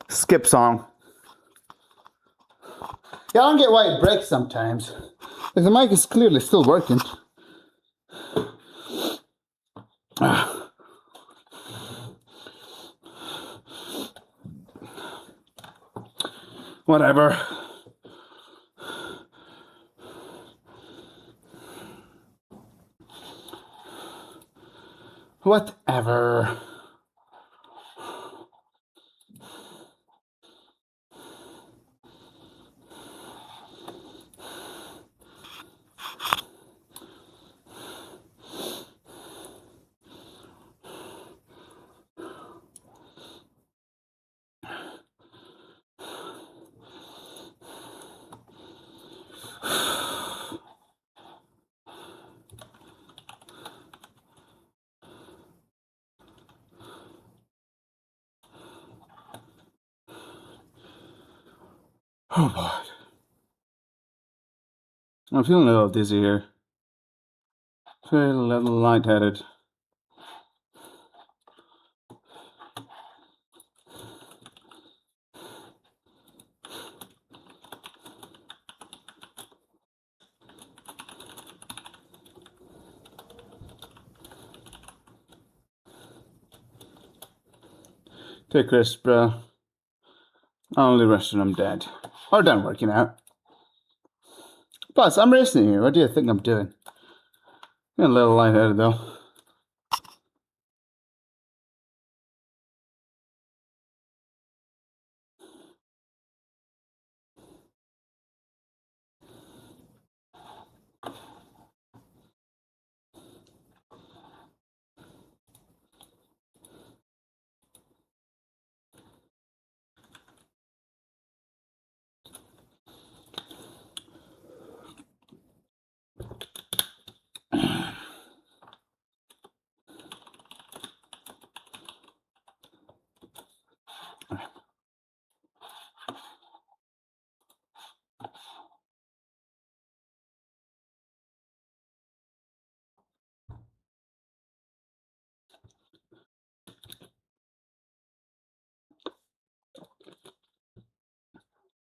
Skip song. Yeah, I don't get why it breaks sometimes. Like the mic is clearly still working. Whatever. Whatever. Oh boy. I'm feeling a little dizzy here. Feeling a little lightheaded. Okay, Chris, bro. I only rest when I'm dead. Or done working out. Plus, I'm racing here. What do you think I'm doing? Getting a little lightheaded, though.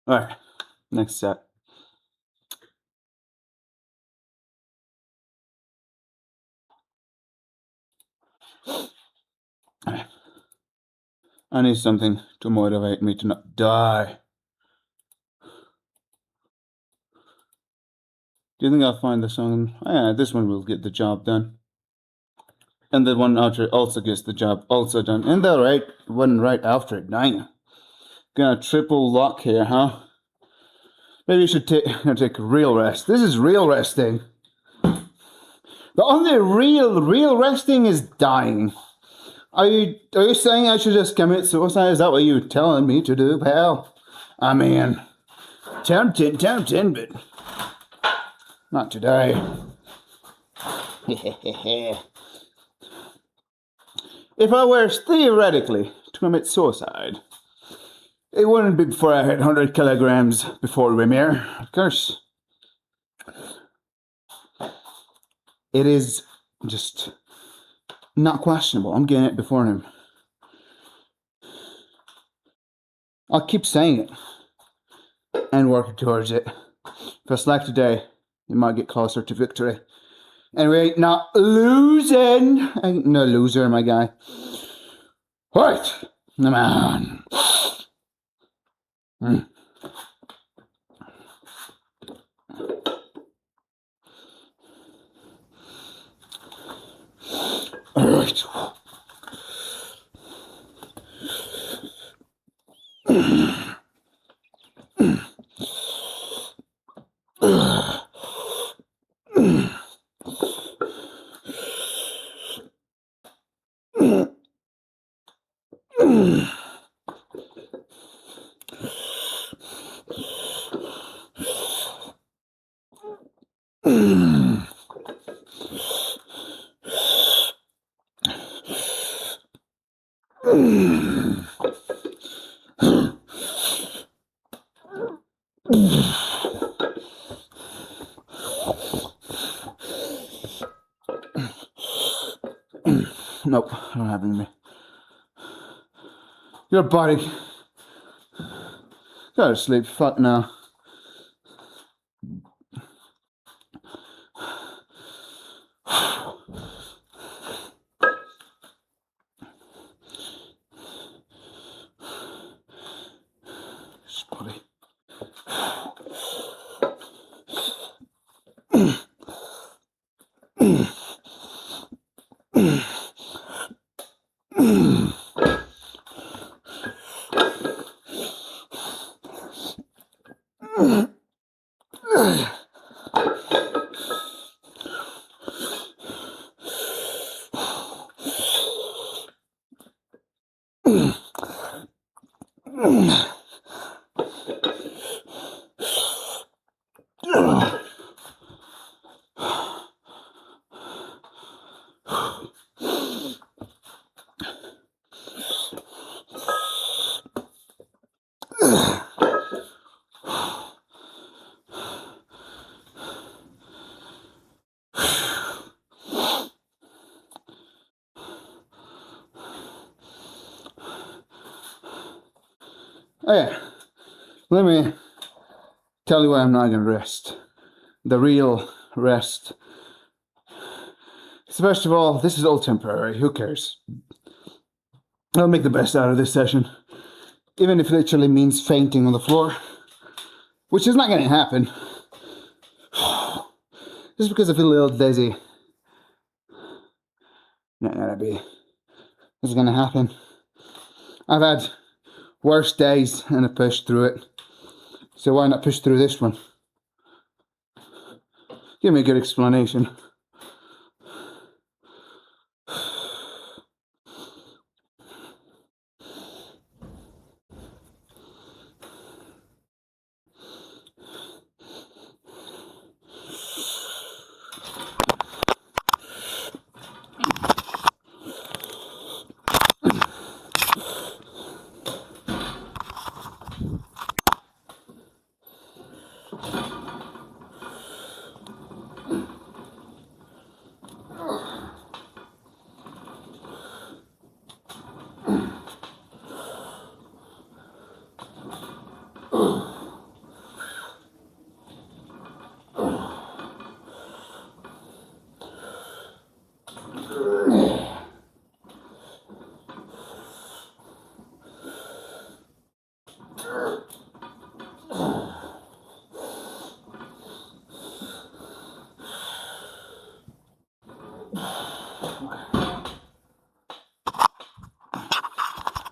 Alright, next set. I need something to motivate me to not die. Do you think I'll find the song? Oh, yeah, this one will get the job done. And the one after also gets the job also done. And the right one right after it. Dang. Gonna triple lock here, huh? Maybe you should take real rest. This is real resting. The only real resting is dying. Are you saying I should just commit suicide? Is that what you're telling me to do, pal? I mean, tempting, but not today. If I were theoretically to commit suicide, it wouldn't be before I hit 100 kilograms before Remir, of course. It is just not questionable. I'm getting it before him. I'll keep saying it and working towards it. If I slack today, you might get closer to victory. And we ain't not losing. I ain't no loser, my guy. Right, come on. All right. Nope, I don't have any. Your body. Go to sleep. Fuck now. Body. Oh yeah, let me tell you why I'm not gonna rest. The real rest. So first of all, this is all temporary. Who cares? I'll make the best out of this session, even if it literally means fainting on the floor, which is not going to happen. Just because I feel a little dizzy. Not gonna be. This is gonna happen. I've had worse days and I pushed through it. So why not push through this one? Give me a good explanation.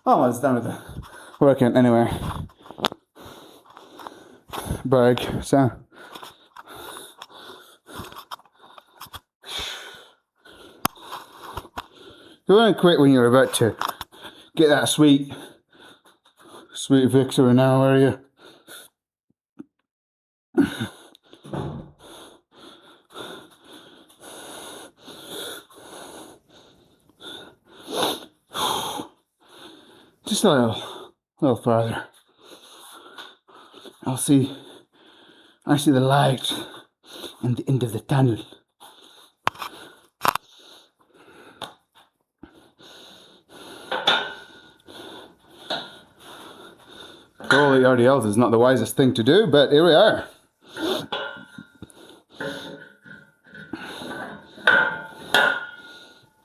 Almost done with the workout anyway. Berg, so. You won't quit when you're about to get that sweet victory now, are you? Just a little farther. I see the light and the end of the tunnel. All the RDLs is not the wisest thing to do, but here we are.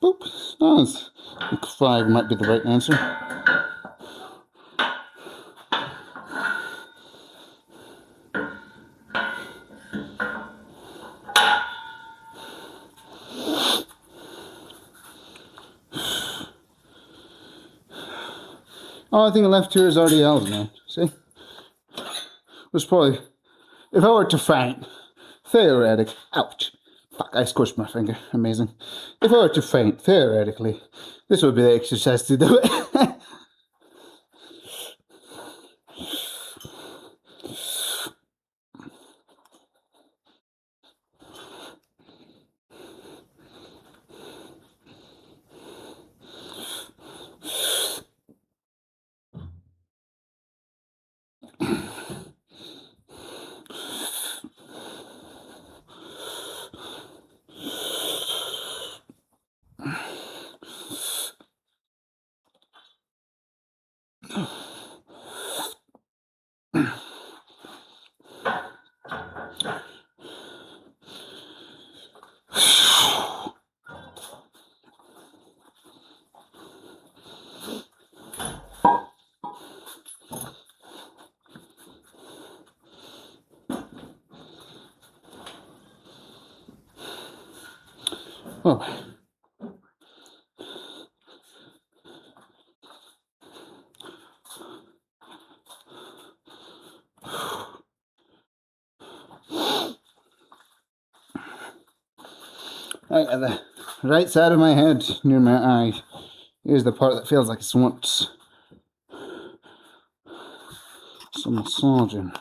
Boop. Nice. 5 might be the right answer. All I think left here is RDLs, man. See? There's probably, if I were to faint, theoretically, ouch, fuck, I squished my finger, amazing. If I were to faint, theoretically, this would be the exercise to do it. Oh. Right at the right side of my head, near my eye, here's the part that feels like it wants some massaging.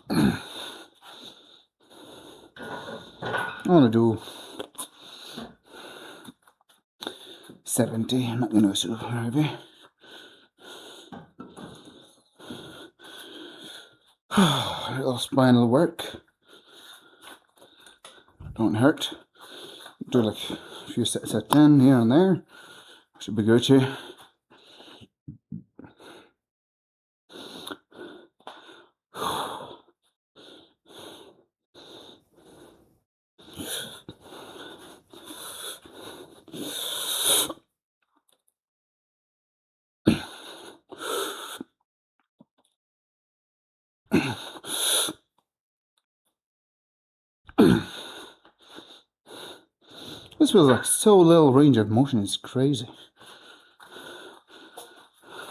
I want to do 70. I'm not going to super heavy. A little spinal work. Don't hurt. Do like a few sets of 10 here and there. Should be Gucci. This feels like so little range of motion, it's crazy.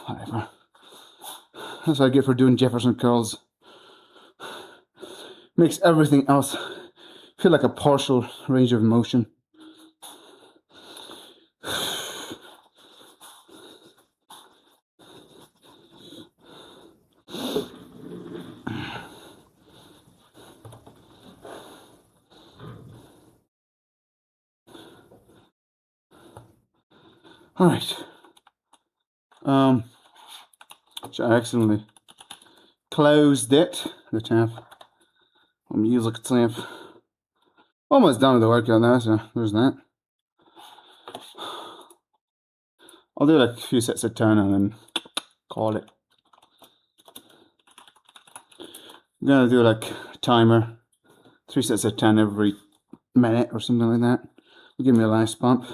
Whatever. That's what I get for doing Jefferson curls. Makes everything else feel like a partial range of motion. All right. So I accidentally closed it, the tab. Music lamp. Almost done with the workout now, so there's that. I'll do like a few sets of 10 and then call it. I'm gonna do like a timer, 3 sets of 10 every minute or something like that. It'll give me a nice bump.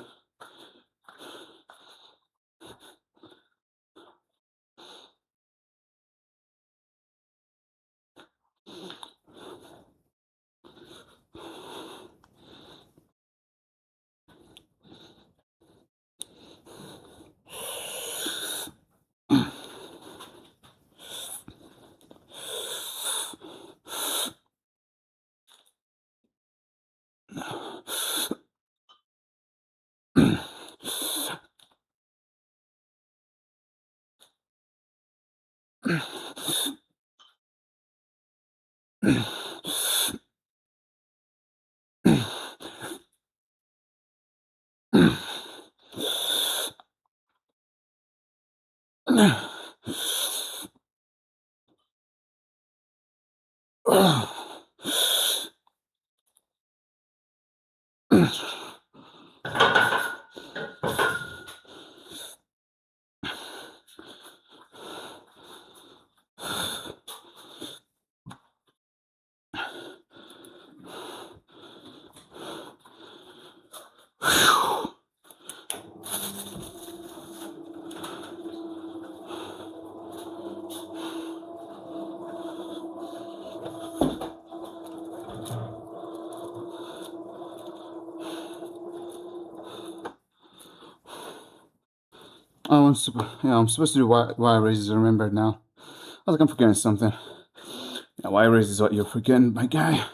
Oh, I'm supposed to do Y raises. I remembered now. I was like, I'm forgetting something. Yeah, Y raises is what you're forgetting, my guy.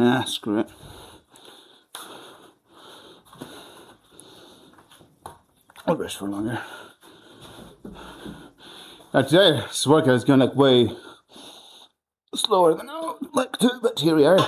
Ah, screw it. I'll rest for longer. Today, this workout is going like way slower than I would like to, but here we are.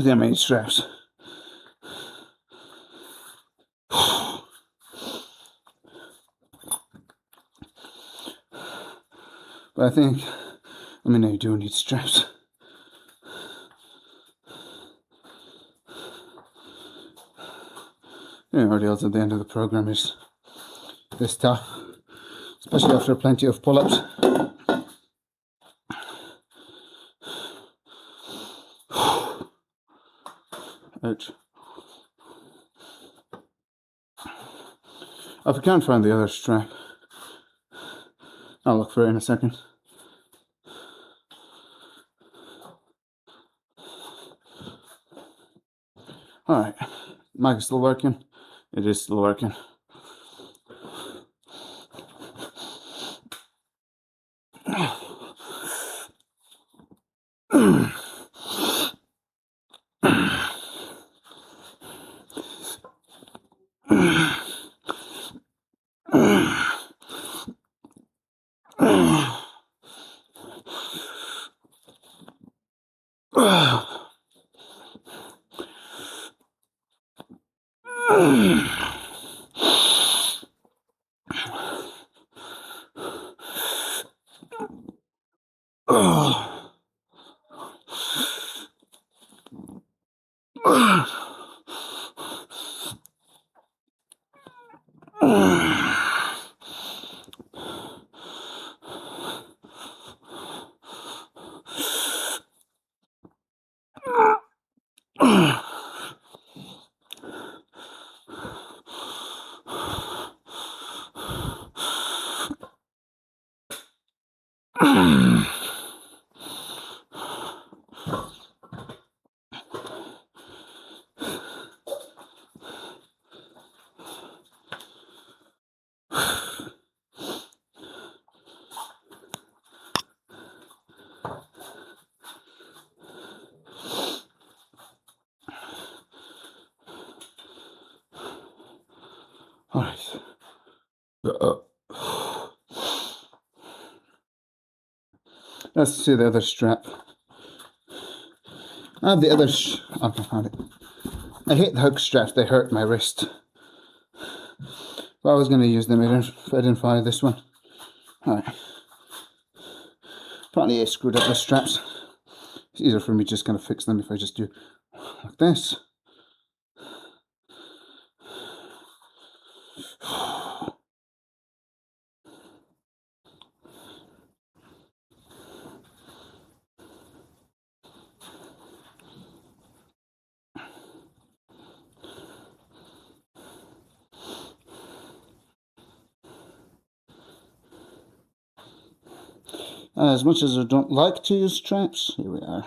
with their main straps. But I think, I do need straps. Everybody else at the end of the program is this tough, especially after plenty of pull-ups. Ouch. If I can't find the other strap, I'll look for it in a second. Alright, mic is still working. It is still working. Alright. Let's see the other strap. I have the other. Okay, found it. I hate the hook straps, they hurt my wrist. But I was going to use them, I didn't find this one. Alright. Apparently I screwed up the straps. It's easier for me just going to fix them if I just do like this. As much as I don't like to use straps, here we are.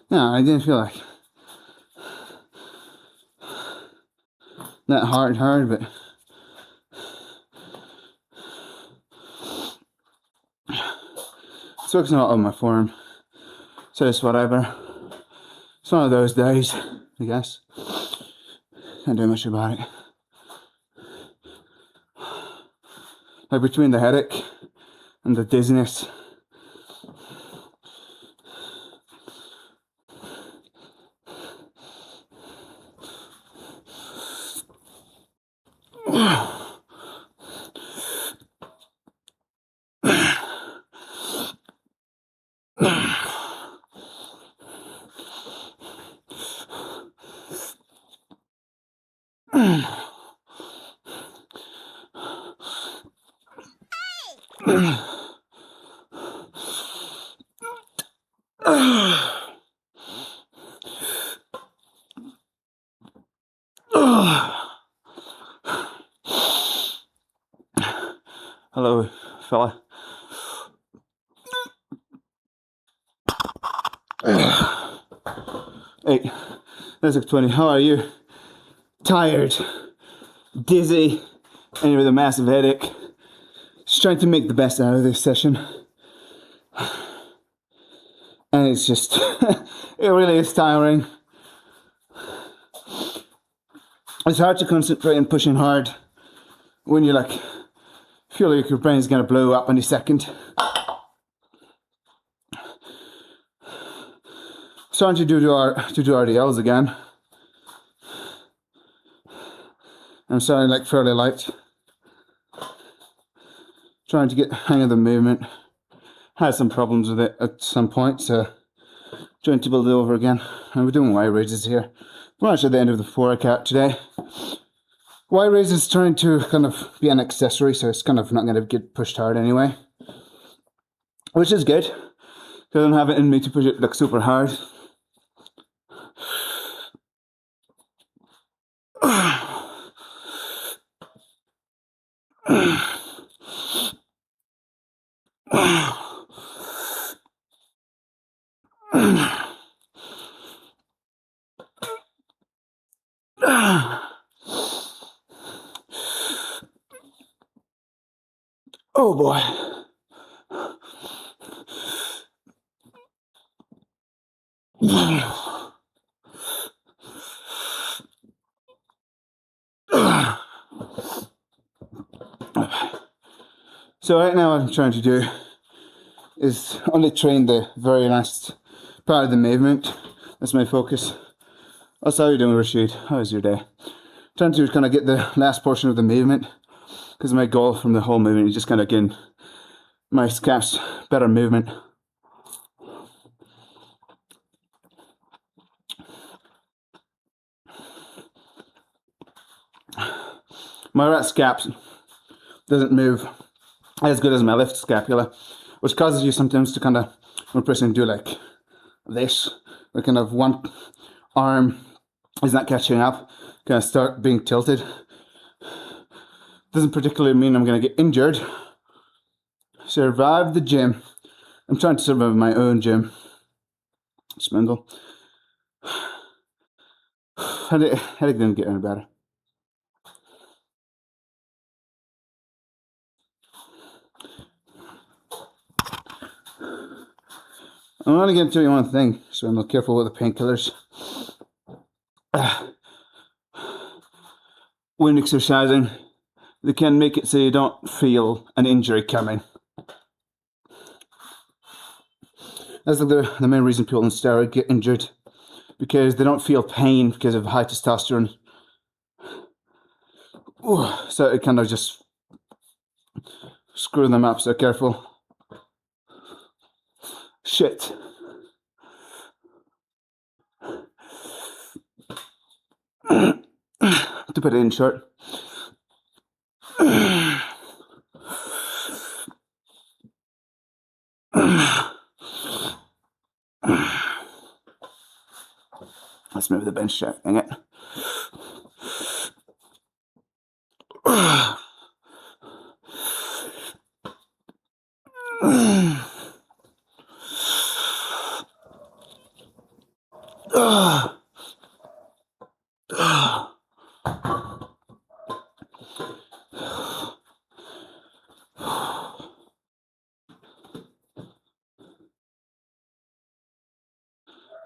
Yeah, I didn't feel like that hard, but it's focusing a lot on my form. So it's whatever. It's one of those days, I guess. Can't do much about it. Like between the headache and the dizziness, Hello, fella. Hey, that's 20. How are you? Tired, dizzy, and with a massive headache. Just trying to make the best out of this session. And it's just, it really is tiring. It's hard to concentrate and pushing hard when you like feel like your brain's gonna blow up any second. Starting to do RDLs again. I'm starting like fairly light. Trying to get the hang of the movement. Had some problems with it at some point, so trying to build it over again. And we're doing Y raises here. We're actually at the end of the workout today. Y raise is trying to kind of be an accessory, so it's kind of not going to get pushed hard anyway, which is good because I don't have it in me to push it like super hard. Oh boy. So right now what I'm trying to do is only train the very last part of the movement. That's my focus. Also, how are you doing, Rashid? How was your day? Trying to kind of get the last portion of the movement, because my goal from the whole movement is just kind of getting my scaps better movement. My right scap doesn't move as good as my left scapula, which causes you sometimes to kind of, when a person do like this, like kind of one arm is not catching up, kind of start being tilted. Doesn't particularly mean I'm going to get injured. Survive the gym. I'm trying to survive my own gym. Spindle. Headache didn't get any better. I want to get to you one thing, so I'm careful with the painkillers. When exercising, they can make it so you don't feel an injury coming. That's like the main reason people on steroids get injured, because they don't feel pain because of high testosterone. Ooh, so it kind of just screw them up, so careful. Shit. To put it in short. Let's move the bench check, dang it.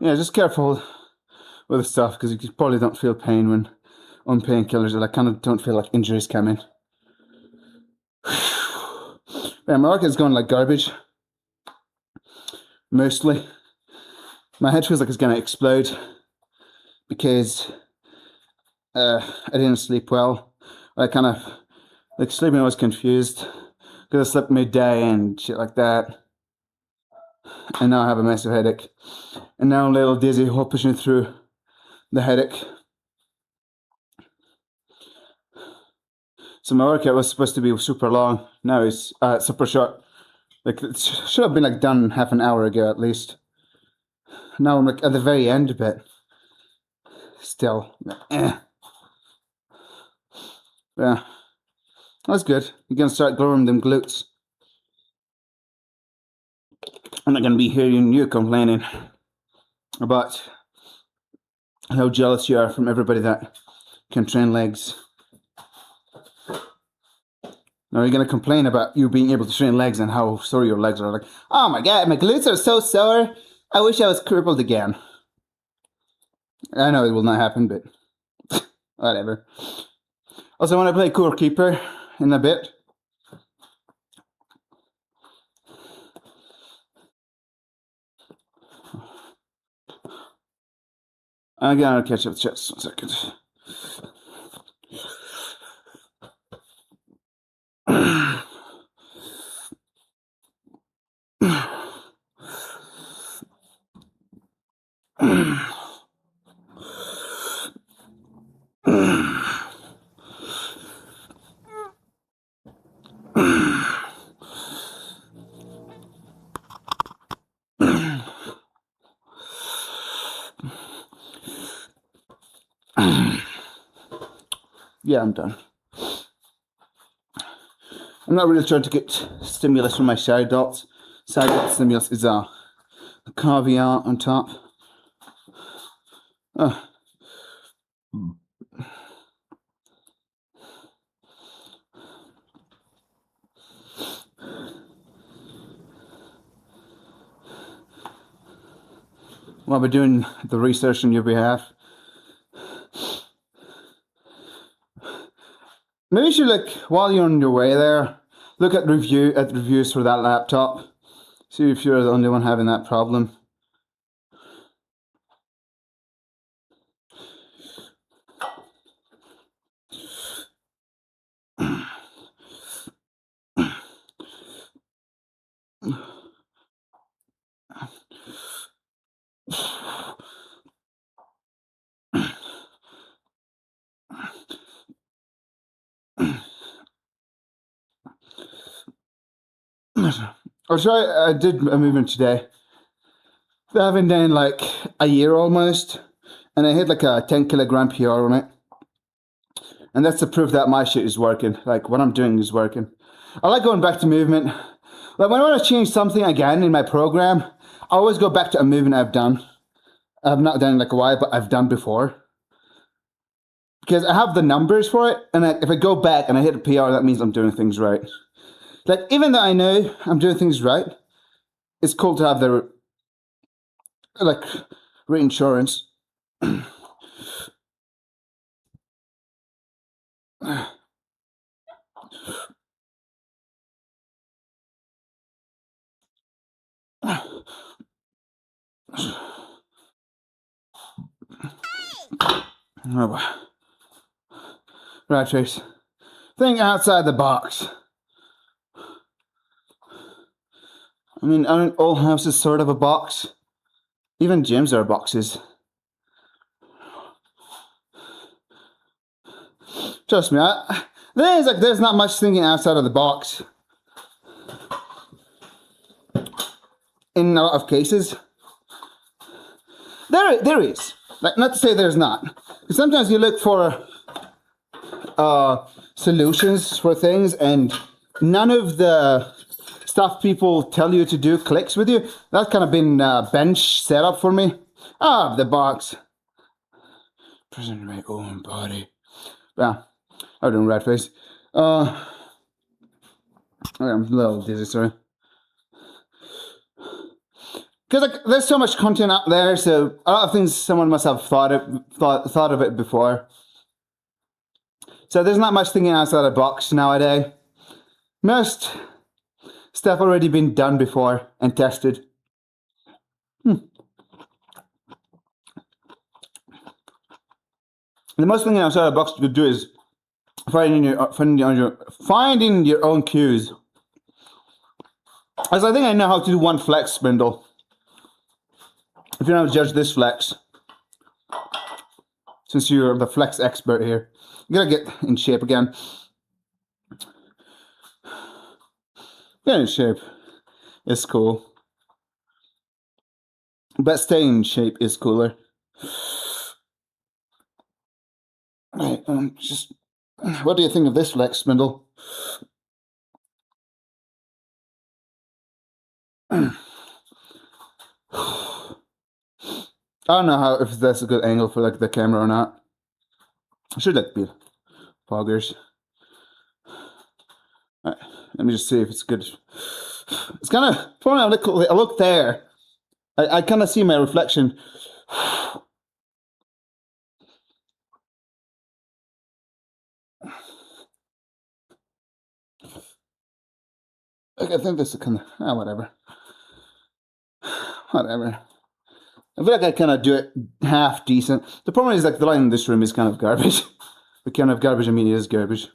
Yeah, just careful with the stuff, because you probably don't feel pain when on painkillers, and I kind of don't feel like injuries coming. Yeah, my workout's going like garbage. Mostly. My head feels like it's going to explode because I didn't sleep well. I kind of, like sleeping, I was confused because I slept midday and shit like that. And now I have a massive headache. And now I'm a little dizzy while pushing through the headache. So my workout was supposed to be super long. Now it's super short. Like it should have been like done half an hour ago at least. Now I'm like at the very end, but still, yeah, that's good. You're gonna start growing them glutes. I'm not gonna be hearing you complaining about how jealous you are from everybody that can train legs. Now you're gonna complain about you being able to train legs and how sore your legs are. Like, oh my god, my glutes are so sore. I wish I was crippled again. I know it will not happen, but whatever. Also, I want to play Core Keeper in a bit. I'm gonna catch up the chest 1 second. Yeah, I'm done. I'm not really trying to get stimulus from my side delts. Side delt stimulus is a caveat on top. While we're doing the research on your behalf, maybe you should, like, while you're on your way there, look at reviews for that laptop. See if you're the only one having that problem. I did a movement today. I haven't done like a year almost, and I hit like a 10 kilogram PR on it. And that's the proof that my shit is working. Like what I'm doing is working. I like going back to movement. Like when I want to change something again in my program, I always go back to a movement I've done. I've not done in like a while, but I've done before. Because I have the numbers for it, and if I go back and I hit a PR, that means I'm doing things right. Like even though I know I'm doing things right, it's cool to have the like reinsurance. Oh, right, Trace. Think outside the box. I mean, aren't all houses sort of a box? Even gyms are boxes. Trust me, there's not much thinking outside of the box. In a lot of cases. There is. Like, not to say there's not. Sometimes you look for solutions for things and none of the stuff people tell you to do clicks with you. That's kind of been bench set up for me. The box. Present my own body. Yeah, I'm doing red face. I'm a little dizzy, sorry. Because like, there's so much content out there, so a lot of things someone must have thought of it before. So there's not much thinking outside the box nowadays. Most stuff already been done before and tested. The most thing outside the box you could do is finding your own cues. As I think I know how to do one flex spindle. If you don't judge this flex, since you're the flex expert here, you gotta get in shape again. Getting in shape is cool. But staying in shape is cooler. Right, just what do you think of this flex spindle? I don't know how if that's a good angle for like the camera or not. I should like be poggers. Right, let me just see if it's good. It's kind of funny. I look there. I kind of see my reflection. Like, I think this is kind of whatever. Whatever. I feel like I kind of do it half decent. The problem is like the lighting in this room is kind of garbage. The kind of garbage I mean is garbage.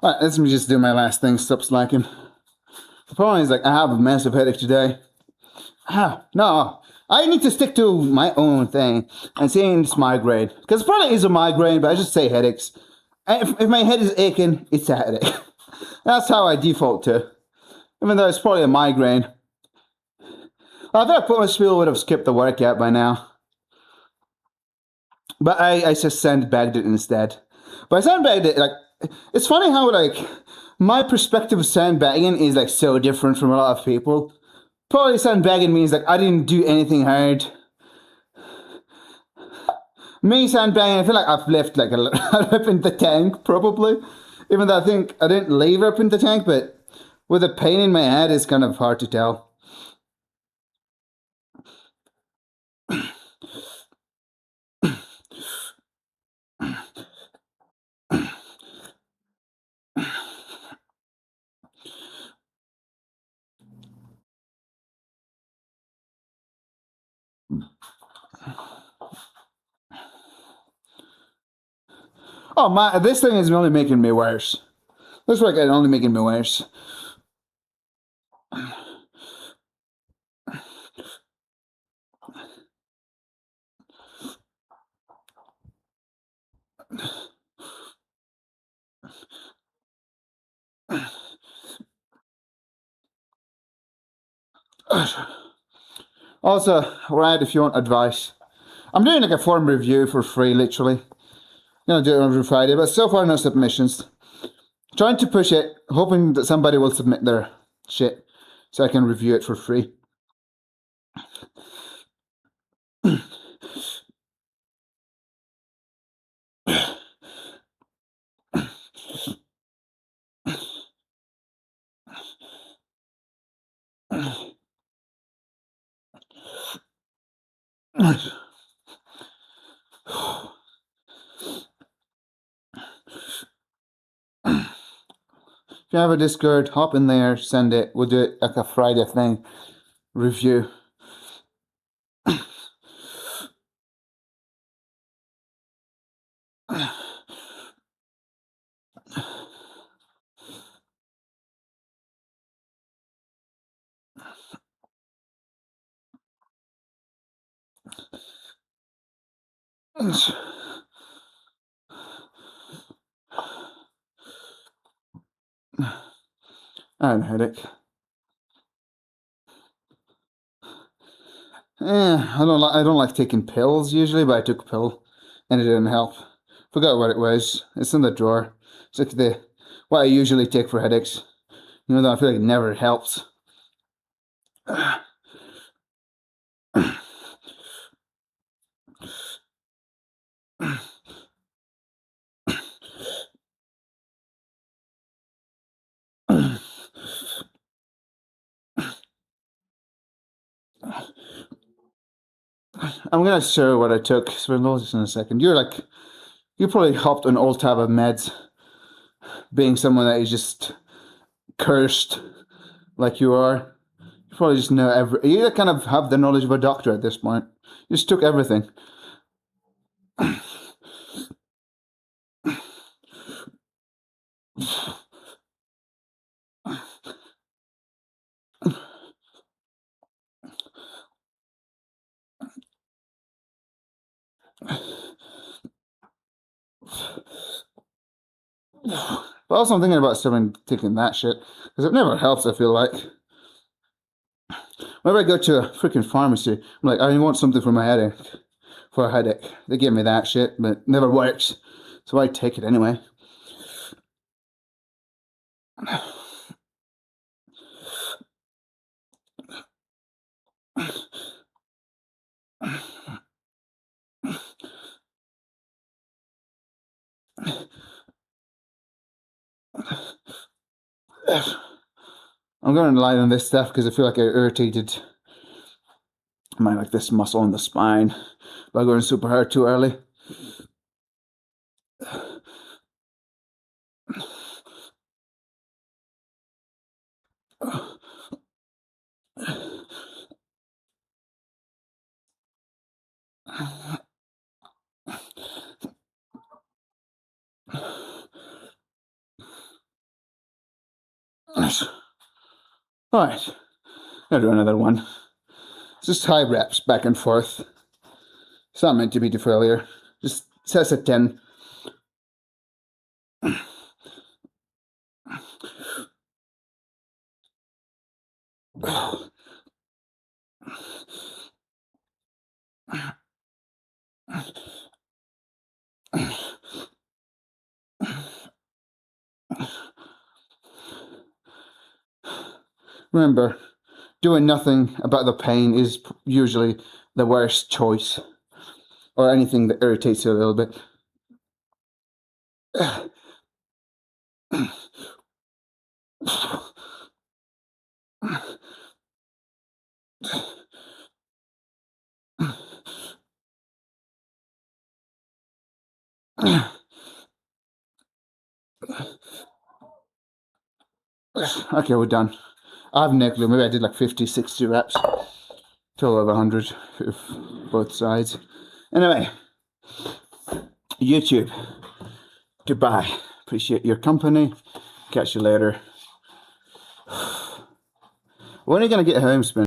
Alright, let me just do my last thing. Stop slacking. The problem is like I have a massive headache today. No. I need to stick to my own thing and saying it's migraine. Because it probably is a migraine, but I just say headaches. And if my head is aching, it's a headache. That's how I default to. Even though it's probably a migraine. I thought most people would have skipped the workout by now. But I just sandbagged it instead. But I sandbagged it, like, it's funny how, like, my perspective of sandbagging is, like, so different from a lot of people. Probably sandbagging means, like, I didn't do anything hard. Me sandbagging, I feel like I've left, like, a up in the tank, probably. Even though I think I didn't leave up in the tank, but with a pain in my head, it's kind of hard to tell. Oh, this thing is only making me worse. This workout is only making me worse. Also, Rad, if you want advice, I'm doing like a form review for free, literally. I'm gonna do it on Friday, but so far no submissions. Trying to push it, hoping that somebody will submit their shit so I can review it for free. If you have a Discord, hop in there, send it. We'll do it like a Friday thing. Review. I had a headache. I don't like taking pills usually, but I took a pill and it didn't help. Forgot what it was. It's in the drawer. It's like what I usually take for headaches. Even though I feel like it never helps. I'm gonna show what I took, Swindle, just in a second. You probably hopped an old tab of meds, being someone that is just cursed like you are. You probably just know you kind of have the knowledge of a doctor at this point. You just took everything. But also I'm thinking about starting taking that shit, because it never helps, I feel like. Whenever I go to a freaking pharmacy, I'm like, I want something for my headache. For a headache. They give me that shit, but it never works. So I take it anyway. I'm going to lie on this stuff because I feel like I irritated like this muscle in the spine by going super hard too early. Alright, I'll do another one. It's just high reps back and forth. It's not meant to be to failure. Just says a 10. Remember, doing nothing about the pain is usually the worst choice, or anything that irritates you a little bit. Okay, we're done. I have no clue. Maybe I did like 50, 60 reps. Total of 100 if both sides. Anyway, YouTube. Goodbye. Appreciate your company. Catch you later. When are you going to get home, Spin?